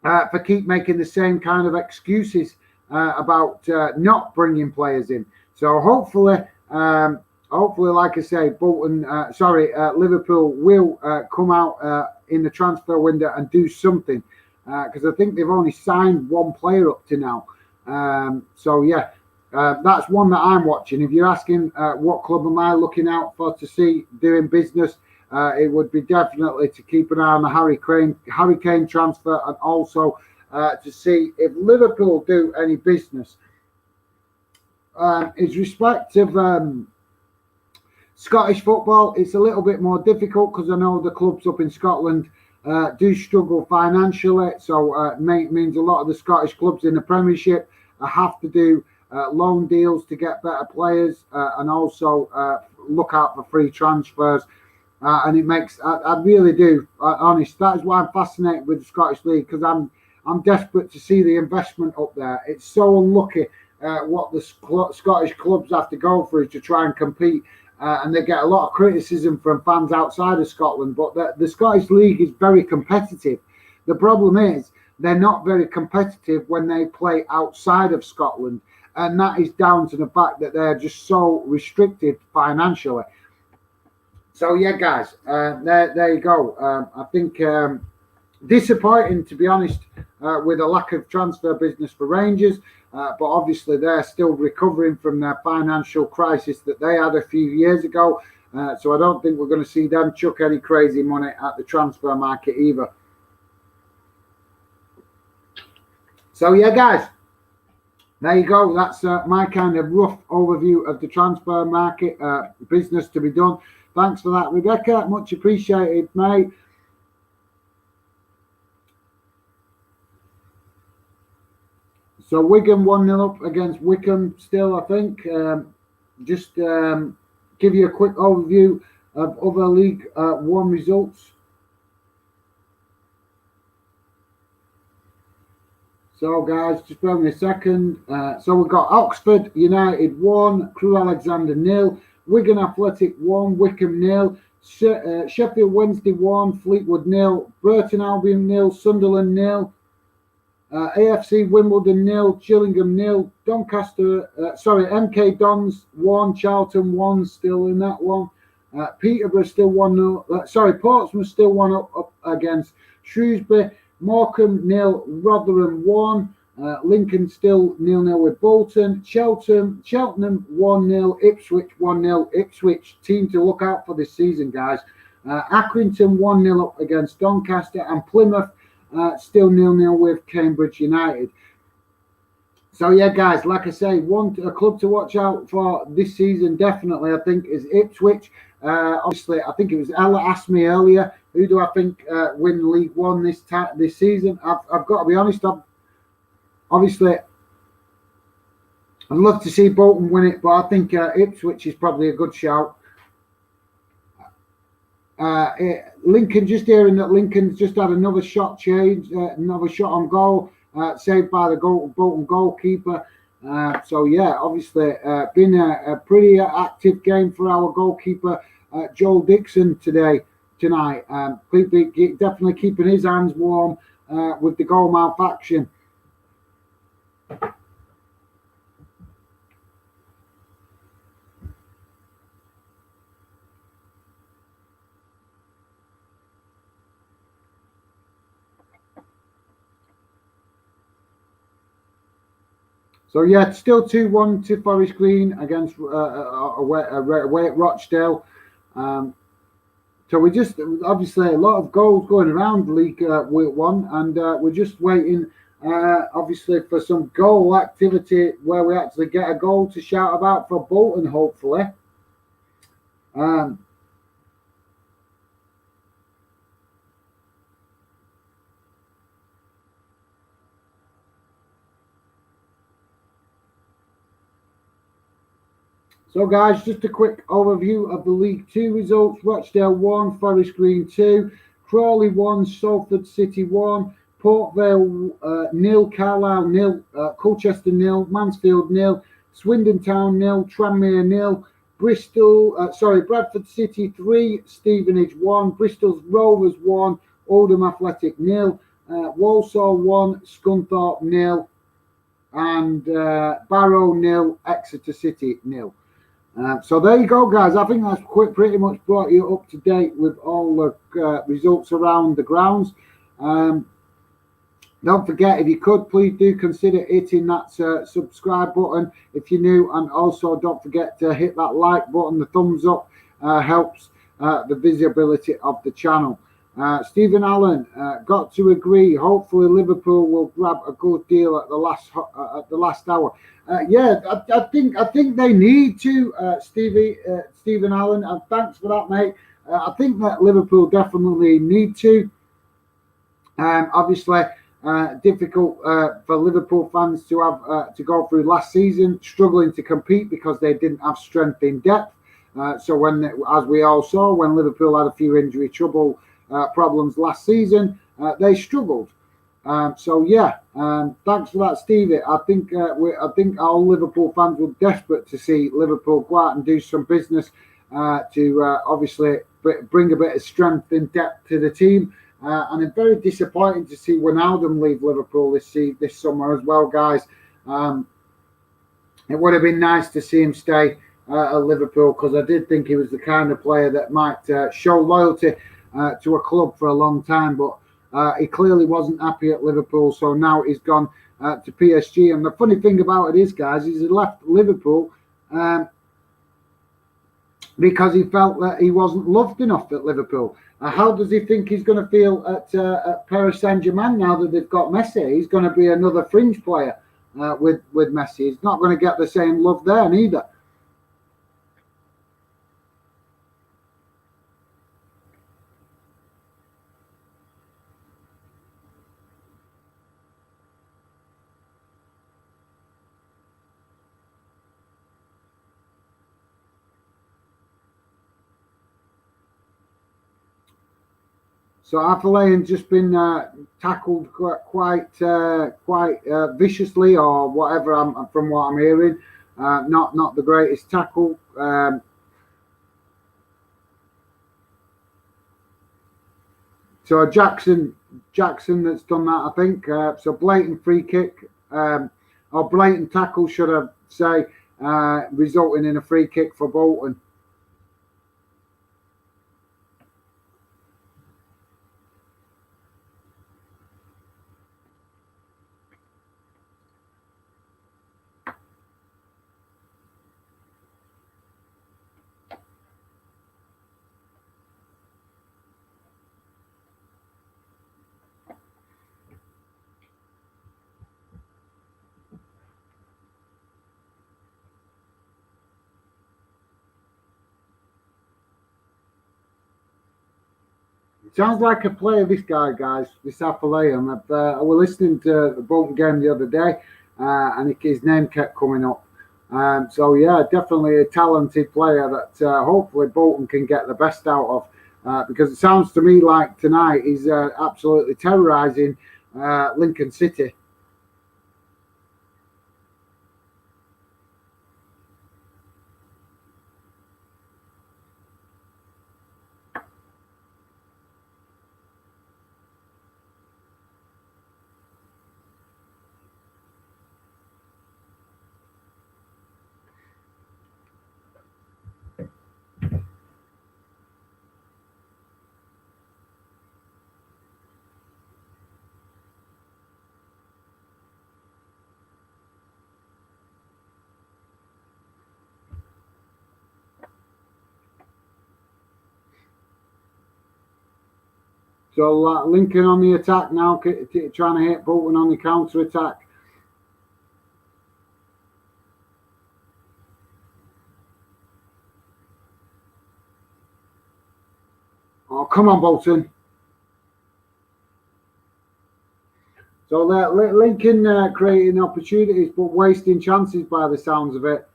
for keep making the same kind of excuses about not bringing players in. So hopefully, like I say, Liverpool will come out in the transfer window and do something, because I think they've only signed one player up to now. So yeah, that's one that I'm watching. If you're asking what club am I looking out for to see doing business, it would be definitely to keep an eye on the Harry Kane transfer, and also to see if Liverpool do any business. In respect of Scottish football, it's a little bit more difficult because I know the clubs up in Scotland do struggle financially. So means a lot of the Scottish clubs in the Premiership have to do loan deals to get better players, and also look out for free transfers. And it makes, I really do, honest. That is why I'm fascinated with the Scottish League, because I'm desperate to see the investment up there. It's so unlucky what the Scottish clubs have to go through to try and compete, and they get a lot of criticism from fans outside of Scotland. But the Scottish League is very competitive. The problem is they're not very competitive when they play outside of Scotland, and that is down to the fact that they're just so restricted financially. So yeah, guys, there you go. I think disappointing, to be honest, with a lack of transfer business for Rangers, but obviously they're still recovering from their financial crisis that they had a few years ago. So I don't think we're going to see them chuck any crazy money at the transfer market either. So yeah, guys, there you go. That's my kind of rough overview of the transfer market, business to be done. Thanks for that, Rebecca. Much appreciated, mate. So Wigan 1-0 up against Wycombe still, I think. Just give you a quick overview of other League One results. So, guys, just bear with me a second. So we've got Oxford United 1, Crewe Alexandra 0, Wigan Athletic 1, Wycombe 0, Sheffield Wednesday 1, Fleetwood 0, Burton Albion 0, Sunderland 0, AFC Wimbledon 0, Gillingham 0, MK Dons 1, Charlton 1, still in that one. Peterborough still 1-0. Portsmouth still 1 up against Shrewsbury. Morecambe 0, Rotherham 1. Lincoln still 0-0 with Bolton. Cheltenham 1-0, Ipswich 1-0. Ipswich team to look out for this season, guys. Accrington 1-0 up against Doncaster, and Plymouth still 0-0 with Cambridge United. So yeah, guys, like I say, a club to watch out for this season definitely, I think, is Ipswich. Obviously, I think it was Ella asked me earlier, who do I think win League One this season? I've got to be honest. Obviously, I'd love to see Bolton win it, but I think Ipswich is probably a good shout. Lincoln, just hearing that Lincoln's just had another shot change, another shot on goal, saved by the Bolton goalkeeper. So yeah, obviously been a pretty active game for our goalkeeper Joel Dixon tonight. Definitely keeping his hands warm with the goal mouth action. So yeah, still 2-1 to Forest Green against away at Rochdale. So we just, obviously, a lot of goals going around League One, and we're just waiting, obviously, for some goal activity where we actually get a goal to shout about for Bolton, hopefully. So, guys, just a quick overview of the League Two results. Rochdale 1, Forest Green 2, Crawley 1, Salford City 1, Port Vale 0, Carlisle 0, Colchester 0, Mansfield 0, Swindon Town 0, Tranmere 0, Bradford City 3, Stevenage 1, Bristol Rovers 1, Oldham Athletic 0, Walsall 1, Scunthorpe 0, and Barrow 0, Exeter City 0. So there you go, guys. I think that's pretty much brought you up to date with all the results around the grounds. Don't forget, if you could, please do consider hitting that subscribe button if you're new, and also don't forget to hit that like button. The thumbs up helps the visibility of the channel. Stephen Allen, got to agree. Hopefully Liverpool will grab a good deal at the last hour. Yeah, I think they need to, Stephen Allen, and thanks for that, mate. I think that Liverpool definitely need to. Obviously, difficult for Liverpool fans to have to go through last season, struggling to compete because they didn't have strength in depth. So when, as we all saw, when Liverpool had a few injury problems last season, they struggled. So yeah, thanks for that, Stevie. I think all Liverpool fans were desperate to see Liverpool go out and do some business to obviously bring a bit of strength in depth to the team. And it's very disappointing to see Wijnaldum leave Liverpool this summer as well, guys. It would have been nice to see him stay at Liverpool, because I did think he was the kind of player that might show loyalty to a club for a long time, but he clearly wasn't happy at Liverpool, so now he's gone to PSG. And the funny thing about it is, guys, is he left Liverpool because he felt that he wasn't loved enough at Liverpool. How does he think he's going to feel at Paris Saint-Germain now that they've got Messi? He's going to be another fringe player with Messi. He's not going to get the same love there neither. So Afolayan's just been tackled quite viciously, or whatever. From what I'm hearing, not the greatest tackle. So Jackson that's done that, I think. So blatant free kick, or blatant tackle, should I say, resulting in a free kick for Bolton. Sounds like a player, this guy, guys, this Afolayan. I was listening to the Bolton game the other day, and his name kept coming up. So, yeah, definitely a talented player that hopefully Bolton can get the best out of, because it sounds to me like tonight he's absolutely terrorising Lincoln City. So Lincoln on the attack now, trying to hit Bolton on the counter attack. Oh, come on, Bolton. So Lincoln creating opportunities, but wasting chances by the sounds of it.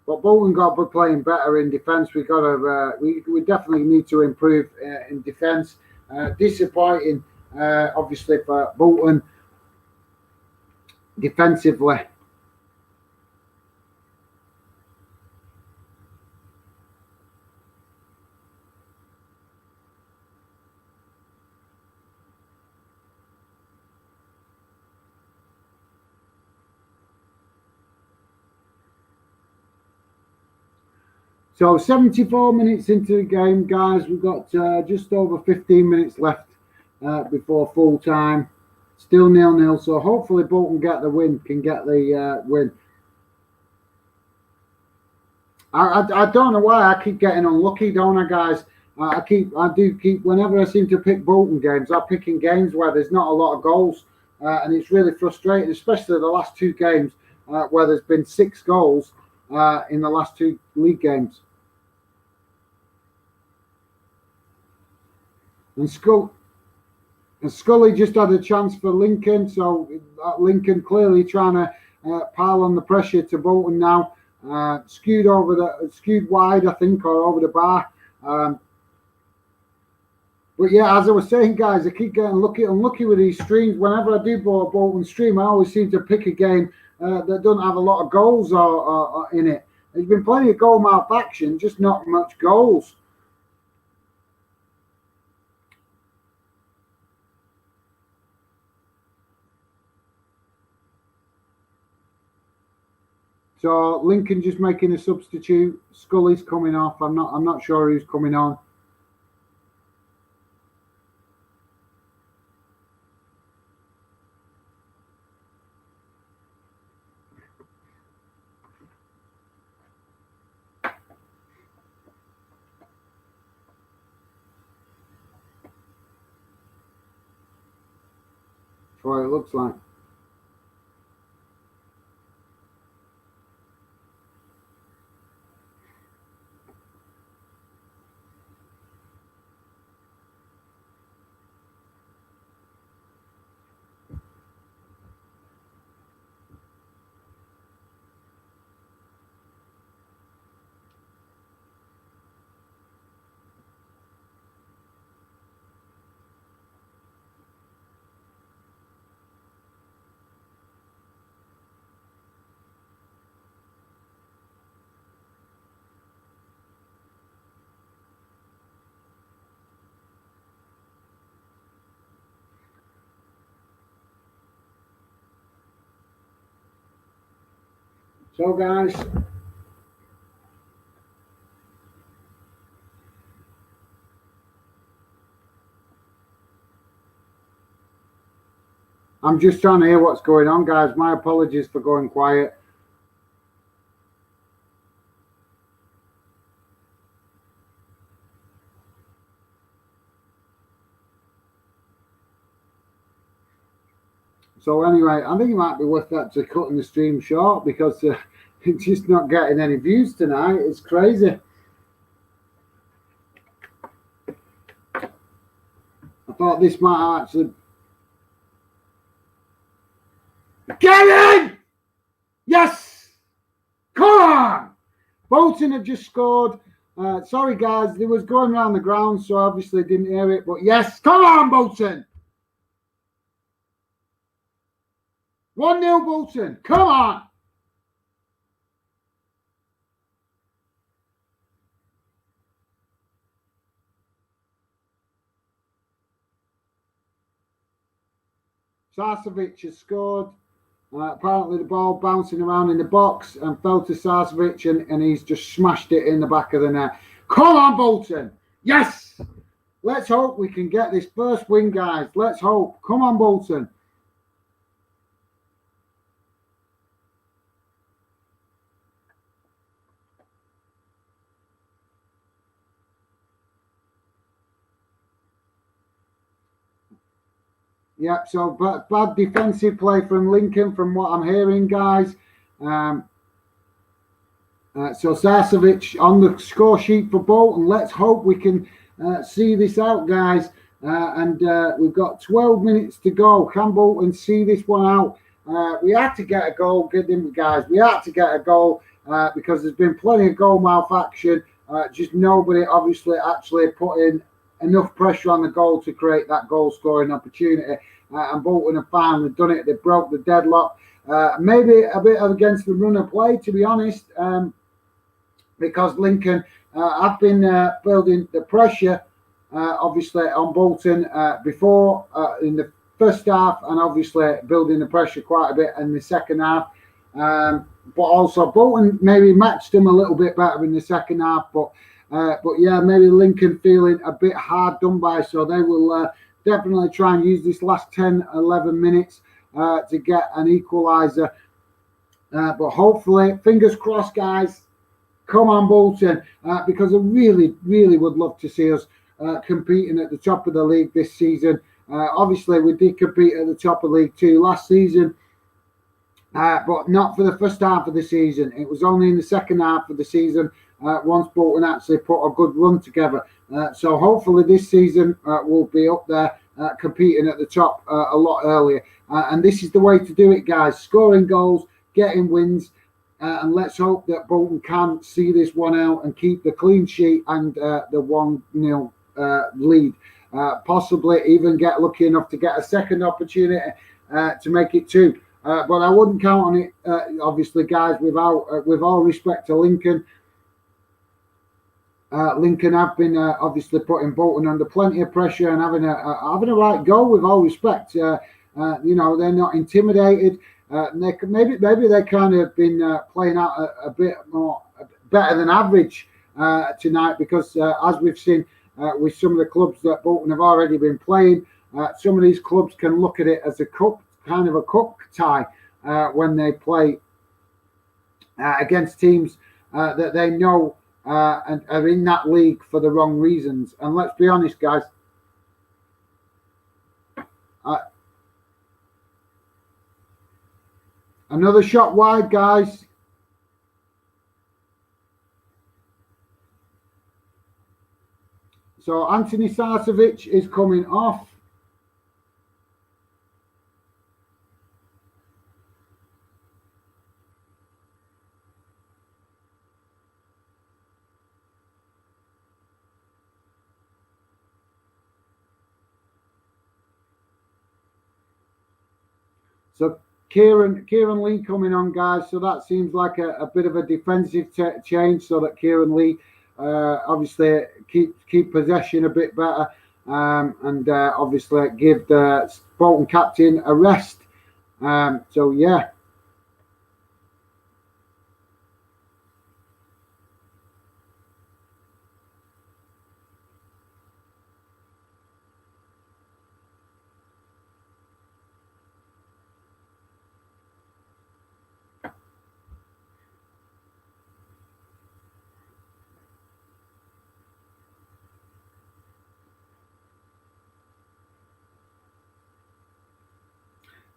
But Bolton got to be playing better in defence. We definitely need to improve in defence. Disappointing, obviously, for Bolton defensively. So 74 minutes into the game, guys. We've got just over 15 minutes left before full time. Still 0-0. So hopefully Bolton can get the win. I don't know why I keep getting unlucky, don't I, guys? I do keep, whenever I seem to pick Bolton games, I'm picking games where there's not a lot of goals, and it's really frustrating, especially the last two games where there's been 6 goals in the last 2 league games. And Scully just had a chance for Lincoln, so Lincoln clearly trying to pile on the pressure to Bolton now. Skewed wide, I think, or over the bar. But yeah, as I was saying, guys, I keep getting unlucky with these streams. Whenever I do a Bolton stream, I always seem to pick a game that doesn't have a lot of goals or in it. There's been plenty of goal mouth action, just not much goals. So Lincoln just making a substitute. Scully's coming off. I'm not sure who's coming on. That's what it looks like. So, guys, I'm just trying to hear what's going on, guys. My apologies for going quiet. So anyway, I think it might be worth actually cutting the stream short because it's just not getting any views tonight. It's crazy. I thought this might actually... Get in! Yes! Come on! Bolton have just scored. Sorry, guys. They was going around the ground, so obviously didn't hear it. But yes, come on, Bolton! 1-0 Bolton. Come on! Sarcevic has scored. Apparently the ball bouncing around in the box and fell to Sarcevic and he's just smashed it in the back of the net. Come on, Bolton! Yes! Let's hope we can get this first win, guys. Let's hope. Come on, Bolton. Yep, so bad defensive play from Lincoln from what I'm hearing, guys. So Sarcevic on the score sheet for Bolton. Let's hope we can see this out, guys. We've got 12 minutes to go. Can Bolton see this one out? We had to get a goal, guys. We had to get a goal because there's been plenty of goal mouth action. Just nobody obviously actually put in enough pressure on the goal to create that goal scoring opportunity. And Bolton have finally done it. They broke the deadlock. Maybe a bit against the run of play, to be honest, because Lincoln have been building the pressure, obviously, on Bolton before in the first half, and obviously building the pressure quite a bit in the second half. But also Bolton maybe matched them a little bit better in the second half. But yeah, maybe Lincoln feeling a bit hard done by, so they will definitely try and use this last 10, 11 minutes to get an equaliser. But hopefully, fingers crossed, guys. Come on, Bolton, because I really, really would love to see us competing at the top of the league this season. Obviously, we did compete at the top of League Two last season, but not for the first half of the season. It was only in the second half of the season once Bolton actually put a good run together. So hopefully this season we'll be up there competing at the top a lot earlier. And this is the way to do it, guys. Scoring goals, getting wins. And let's hope that Bolton can see this one out and keep the clean sheet and the 1-0 lead. Possibly even get lucky enough to get a second opportunity to make it 2. But I wouldn't count on it, obviously, guys, with all respect to Lincoln. Lincoln have been obviously putting Bolton under plenty of pressure and having a right go, with all respect. You know, they're not intimidated. Maybe they kind of been playing out a bit more better than average tonight, because as we've seen with some of the clubs that Bolton have already been playing, some of these clubs can look at it as a cup tie when they play against teams that they know and are in that league for the wrong reasons. And let's be honest, guys. Another shot wide, guys. So Anthony Sarcevic is coming off. So Kieran Lee coming on, guys. So that seems like a bit of a defensive change, so that Kieran Lee obviously keep possession a bit better, and obviously give the Bolton captain a rest. So yeah.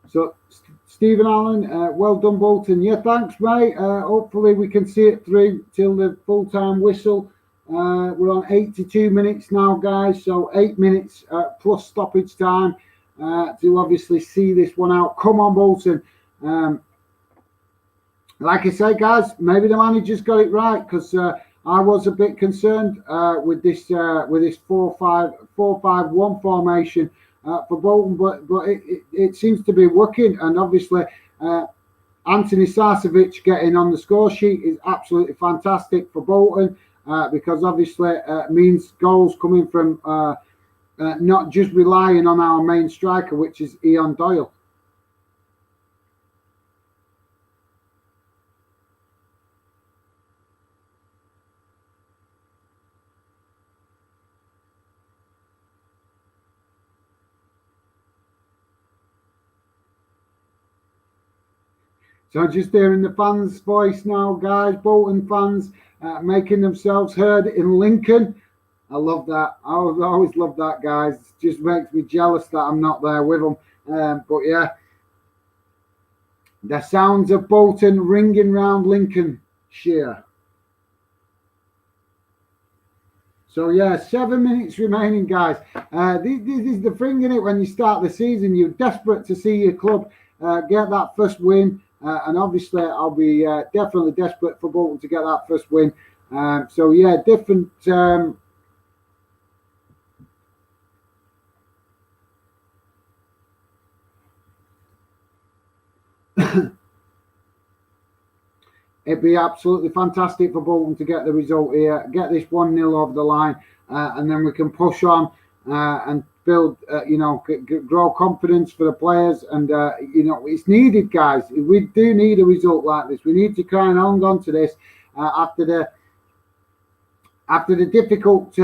So, Stephen Allen, well done, Bolton. Yeah, thanks, mate. Hopefully we can see it through till the full-time whistle. We're on 82 minutes now, guys. So 8 minutes plus stoppage time to obviously see this one out. Come on, Bolton. Like I say, guys, maybe the manager's got it right, because I was a bit concerned with this 4-5-1 formation for Bolton, but it seems to be working. And obviously, Anthony Sarcevic getting on the score sheet is absolutely fantastic for Bolton, because obviously it means goals coming from not just relying on our main striker, which is Ian Doyle. So just hearing the fans' voice now, guys. Bolton fans making themselves heard in Lincoln. I love that. I always love that, guys. It just makes me jealous that I'm not there with them. But yeah, the sounds of Bolton ringing round Lincolnshire. So yeah, 7 minutes remaining, guys. This is the thing, in it, when you start the season, you're desperate to see your club get that first win. And obviously, I'll be definitely desperate for Bolton to get that first win. So yeah, different. It'd be absolutely fantastic for Bolton to get the result here, get this 1-0 over the line, and then we can push on and build, grow confidence for the players. And, it's needed, guys. We do need a result like this. We need to try and hang on to this after the difficult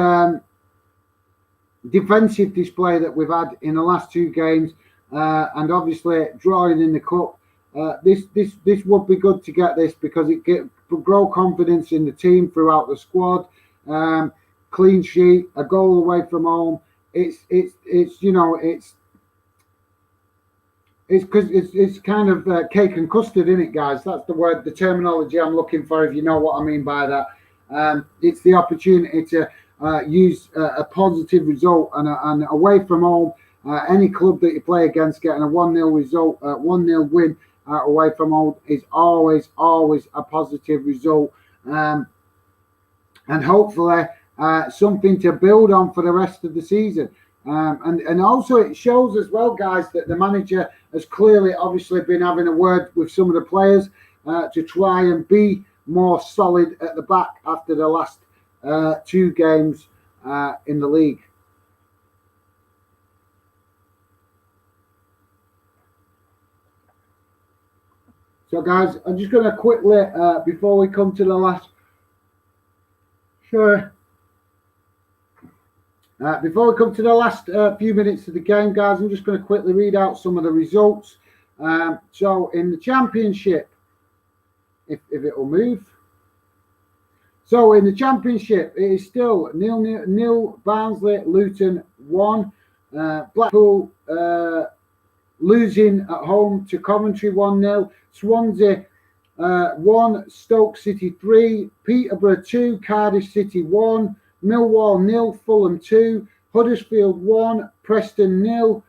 defensive display that we've had in the last 2 games, and obviously drawing in the cup. This would be good to get this, because it grow confidence in the team throughout the squad. Clean sheet, a goal away from home. It's kind of cake and custard, isn't it, guys? That's the terminology I'm looking for, if you know what I mean by that. It's the opportunity to use a positive result, and away from home, any club that you play against, getting a 1-0 result, 1-0 win away from home is always a positive result, and hopefully something to build on for the rest of the season. And also it shows as well, guys, that the manager has clearly obviously been having a word with some of the players to try and be more solid at the back after the last 2 games in the league. So, guys, I'm just going to quickly, before we come to the last... before we come to the last few minutes of the game, guys, I'm just going to quickly read out some of the results. So, in the Championship, if it will move. So, in the Championship, it is still 0-0, Barnsley, Luton 1, Blackpool losing at home to Coventry 1-0, Swansea 1, Stoke City 3, Peterborough 2, Cardiff City 1, Millwall 0, Fulham 2, Huddersfield 1, Preston 0,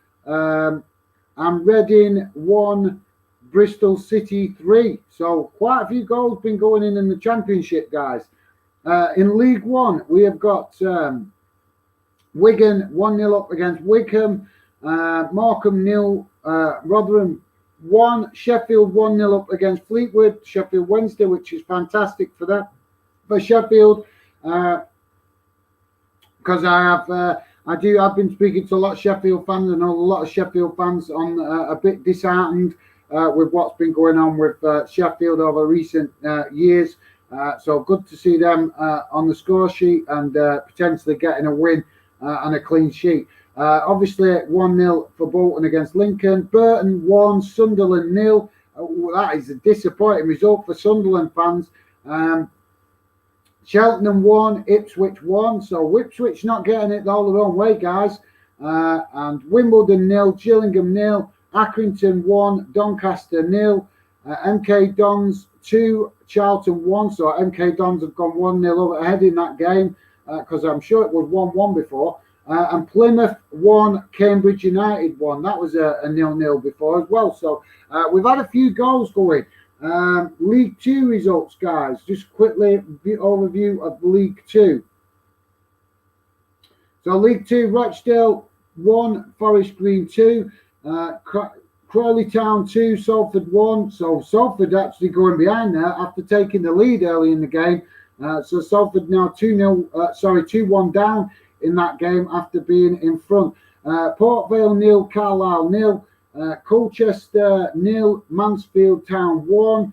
and Reading 1, Bristol City 3. So quite a few goals been going in the Championship, guys. In League One, we have got Wigan 1-0 up against Wickham, Morecambe 0, Rotherham 1, Sheffield 1-0 up against Fleetwood, Sheffield Wednesday, which is fantastic for that, for Sheffield, because I've been speaking to a lot of Sheffield fans, and a lot of Sheffield fans on a bit disheartened with what's been going on with Sheffield over recent years. So good to see them on the score sheet and potentially getting a win and a clean sheet. Obviously 1-0 for Bolton against Lincoln, Burton 1, Sunderland 0. That is a disappointing result for Sunderland fans. Cheltenham 1, Ipswich 1. So Ipswich not getting it all the wrong way, guys. And Wimbledon 0, Gillingham 0, Accrington 1, Doncaster 0, MK Dons 2, Charlton 1. So MK Dons have gone 1-0 ahead in that game, because I'm sure it was 1-1 before. And Plymouth 1, Cambridge United 1. That was a 0-0 before as well. So we've had a few goals going. League 2 results, guys. Just quickly, overview of League 2. So League 2, Rochdale 1, Forest Green 2, Crawley Town 2, Salford 1. So Salford actually going behind there after taking the lead early in the game. So Salford now 2-1 down in that game after being in front. Port Vale 0, Carlisle 0, Colchester 0, Mansfield Town 1,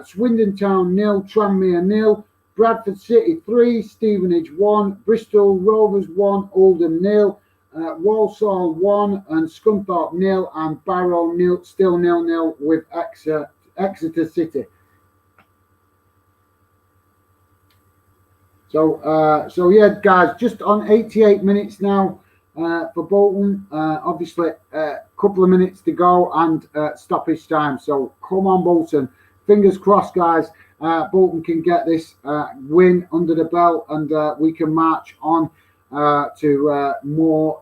Swindon Town 0, Tranmere 0, Bradford City 3, Stevenage 1, Bristol Rovers 1, Oldham 0, Walsall 1, and Scunthorpe 0, and Barrow 0, still 0-0 with Exeter City. So yeah, guys, just on 88 minutes now for Bolton. Obviously, a couple of minutes to go and stoppage time. So come on, Bolton. Fingers crossed, guys. Bolton can get this win under the belt, and we can march on to more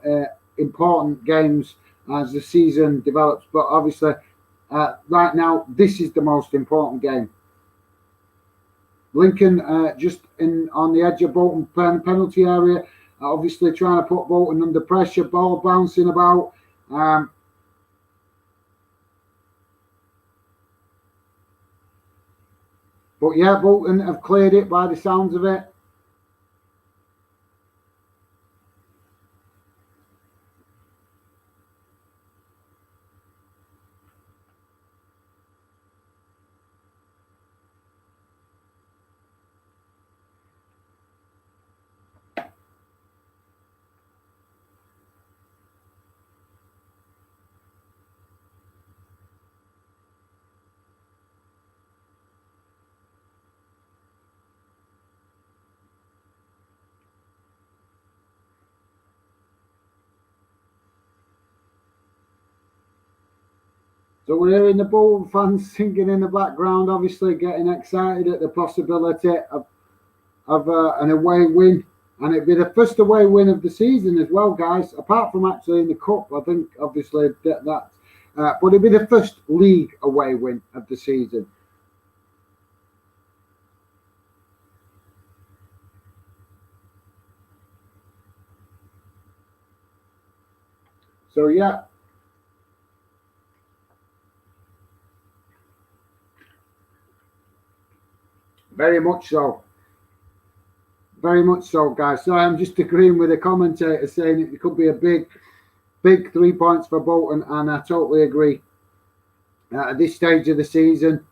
important games as the season develops. But obviously, right now, this is the most important game. Lincoln just on the edge of Bolton penalty area, obviously trying to put Bolton under pressure, ball bouncing about. But yeah, Bolton have cleared it by the sounds of it. So we're hearing the Bolton fans singing in the background, obviously getting excited at the possibility of an away win. And it'd be the first away win of the season as well, guys, apart from actually in the Cup. I think, obviously, but it'd be the first league away win of the season. So, yeah. Very much so. Very much so, guys. So I'm just agreeing with the commentator saying it could be a big 3 points for Bolton, and I totally agree. At this stage of the season,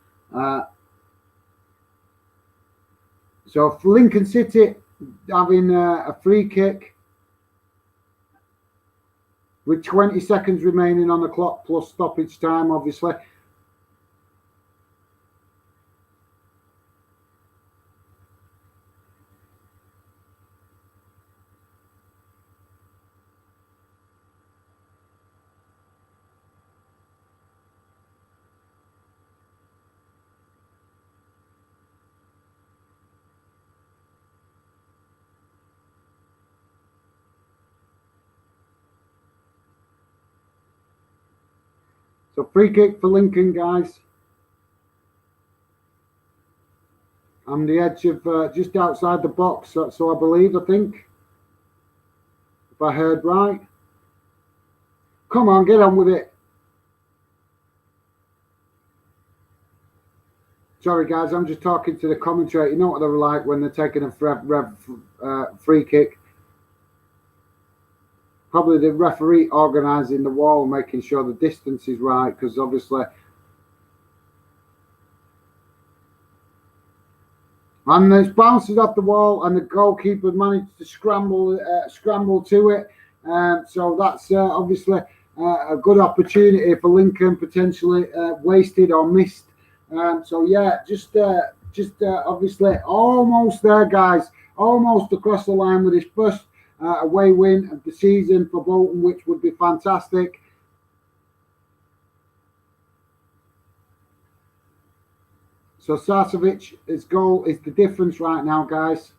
so for Lincoln City having a free kick with 20 seconds remaining on the clock plus stoppage time, obviously. So free kick for Lincoln, guys. On the edge of just outside the box, so I believe, I think. If I heard right. Come on, get on with it. Sorry, guys, I'm just talking to the commentator. You know what they're like when they're taking a free kick. Probably the referee organising the wall, making sure the distance is right, because obviously. And it bounces off the wall, and the goalkeeper managed to scramble to it. So that's obviously a good opportunity for Lincoln, potentially wasted or missed. So yeah, just obviously almost there, guys. Almost across the line with his first away win of the season for Bolton, which would be fantastic. So Sarcevic's goal is the difference right now, guys.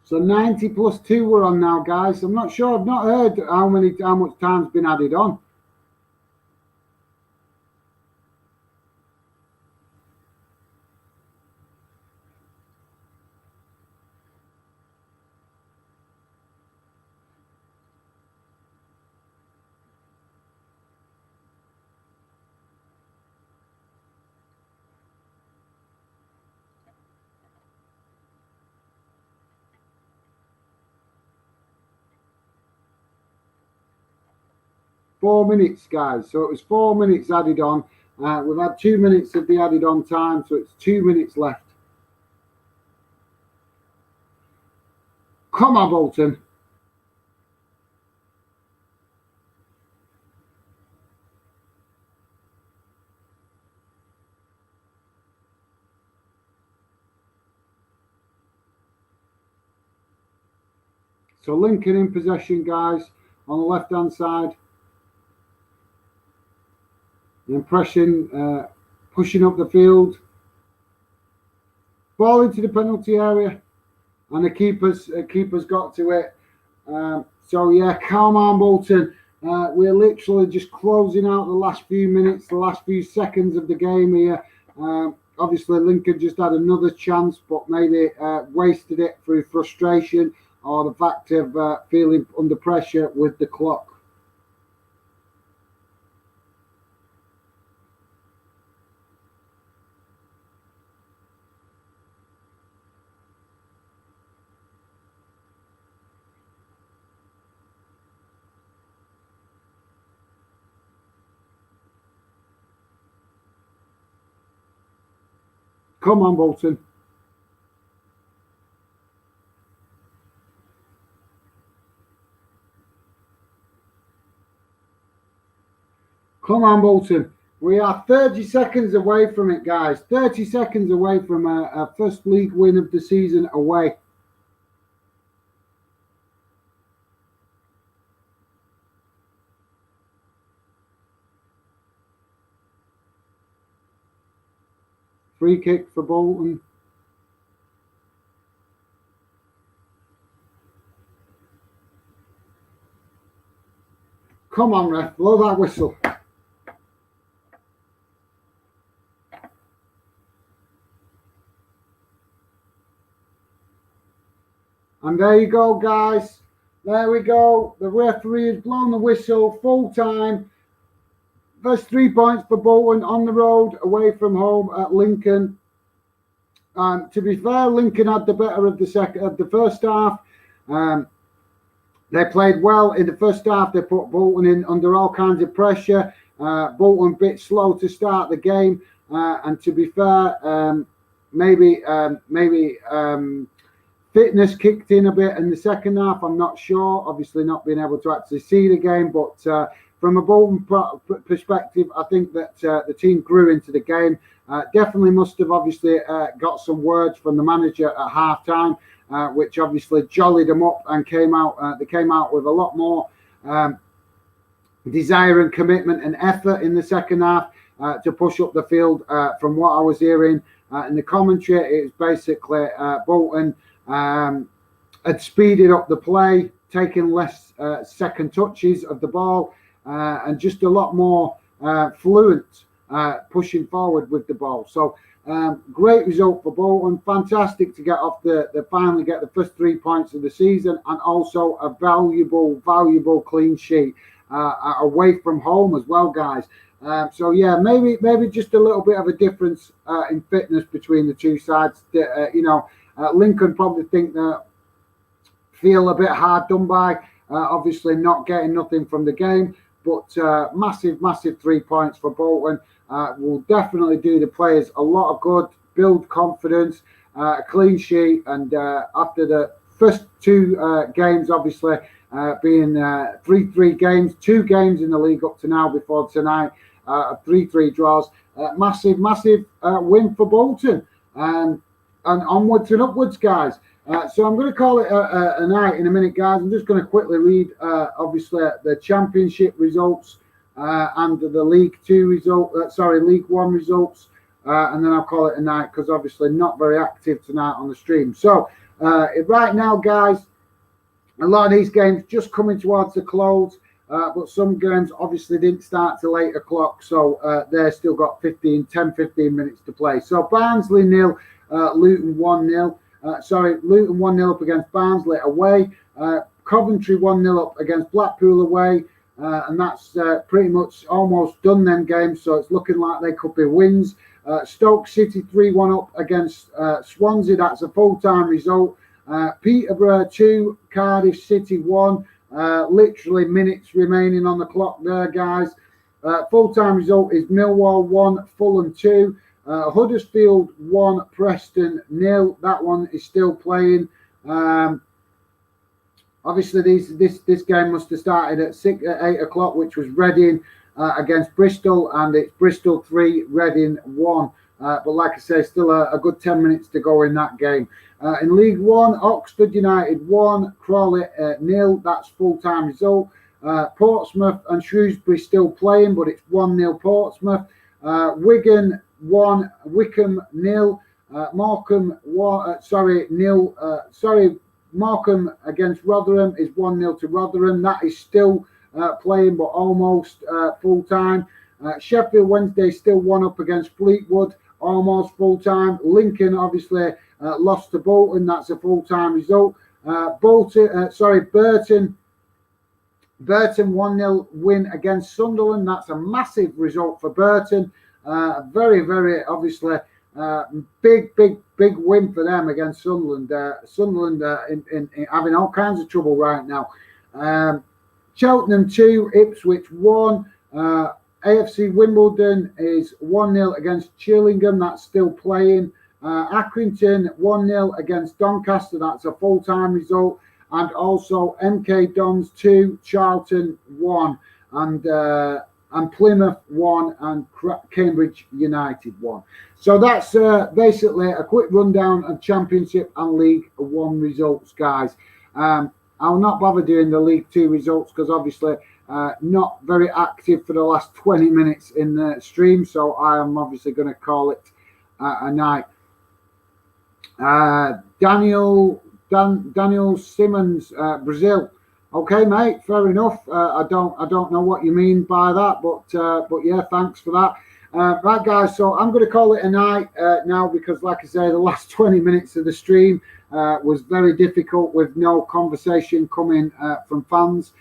So 90 plus 2 we're on now, guys. I'm not sure. I've not heard how much time's been added on. Four minutes, guys. So it was 4 minutes added on. We've had 2 minutes of the added on time, so it's 2 minutes left. Come on, Bolton. So Lincoln in possession, guys, on the left-hand side. The impression pushing up the field. Ball into the penalty area. And the keeper's got to it. So yeah, come on, Bolton. We're literally just closing out the last few minutes, the last few seconds of the game here. Obviously, Lincoln just had another chance, but maybe wasted it through frustration or the fact of feeling under pressure with the clock. Come on, Bolton. Come on, Bolton. We are 30 seconds away from it, guys. 30 seconds away from a first league win of the season away. Free kick for Bolton. Come on, ref. Blow that whistle. And there you go, guys. There we go. The referee has blown the whistle. Full time. First 3 points for Bolton on the road, away from home at Lincoln. To be fair, Lincoln had the better of the first half. They played well in the first half. They put Bolton in under all kinds of pressure. Bolton a bit slow to start the game. And to be fair, maybe fitness kicked in a bit in the second half. I'm not sure. Obviously, not being able to actually see the game, but from a Bolton perspective, I think that the team grew into the game. Definitely must have obviously got some words from the manager at half time, which obviously jollied them up and came out. They came out with a lot more desire and commitment and effort in the second half to push up the field. From what I was hearing in the commentary, it's basically Bolton had speeded up the play, taken less second touches of the ball, and just a lot more fluent pushing forward with the ball. So great result for Bolton. Fantastic to get off finally get the first 3 points of the season, and also a valuable clean sheet away from home as well, guys. So yeah, maybe just a little bit of a difference in fitness between the two sides. Lincoln probably think that feel a bit hard done by, obviously not getting nothing from the game, but massive 3 points for Bolton will definitely do the players a lot of good, build confidence, a clean sheet, and after the first two games, obviously being 3-3 games, 2 games in the league up to now before tonight, 3-3 draws, massive win for Bolton. And onwards and upwards, guys. So I'm going to call it a night in a minute, guys. I'm just going to quickly read, obviously, the championship results and the League One results, and then I'll call it a night because obviously not very active tonight on the stream. So right now, guys, a lot of these games just coming towards the close, but some games obviously didn't start till 8 o'clock, so they've still got 10-15 minutes to play. So Barnsley 0, Luton 1-0. Luton 1-0 up against Barnsley away. Coventry 1-0 up against Blackpool away. And that's pretty much almost done them games, so it's looking like they could be wins. Stoke City 3-1 up against Swansea. That's a full-time result. Peterborough 2, Cardiff City 1. Literally minutes remaining on the clock there, guys. Full-time result is Millwall 1, Fulham 2. Huddersfield 1, Preston 0. That one is still playing. Obviously, this game must have started at 8 o'clock, which was Reading against Bristol, and it's Bristol 3, Reading 1. But like I say, still a good 10 minutes to go in that game. In League One, Oxford United 1, Crawley 0. That's full-time result. Portsmouth and Shrewsbury still playing, but it's 1-0 Portsmouth. Wigan 1, Wickham 0. Morecambe 0. Morecambe against Rotherham is 1-0 to Rotherham. That is still playing, but almost full time. Sheffield Wednesday still 1 up against Fleetwood, almost full time. Lincoln obviously lost to Bolton. That's a full time result. Burton 1-0 win against Sunderland. That's a massive result for Burton. Very obviously big win for them against Sunderland. Sunderland in having all kinds of trouble right now. Cheltenham 2, Ipswich 1. AFC Wimbledon is 1-0 against Chillingham. That's still playing. Accrington 1-0 against Doncaster. That's a full-time result. And also MK Dons 2, Charlton 1, and Plymouth 1, and Cambridge United 1. So that's basically a quick rundown of Championship and League 1 results, guys. I'll not bother doing the League 2 results because obviously not very active for the last 20 minutes in the stream, so I am obviously going to call it a night. Daniel Simmons, Brazil. Okay, mate, fair enough. I don't know what you mean by that, but yeah, thanks for that. Right, guys, so I'm going to call it a night now because, like I say, the last 20 minutes of the stream was very difficult with no conversation coming from fans.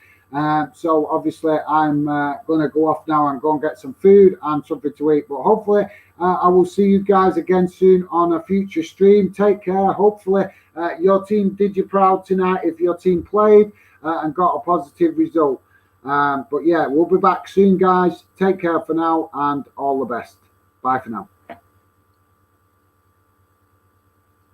So obviously I'm going to go off now and go and get some food and something to eat. But hopefully I will see you guys again soon on a future stream. Take care. Hopefully your team did you proud tonight if your team played and got a positive result. But yeah, we'll be back soon, guys. Take care for now and all the best. Bye for now.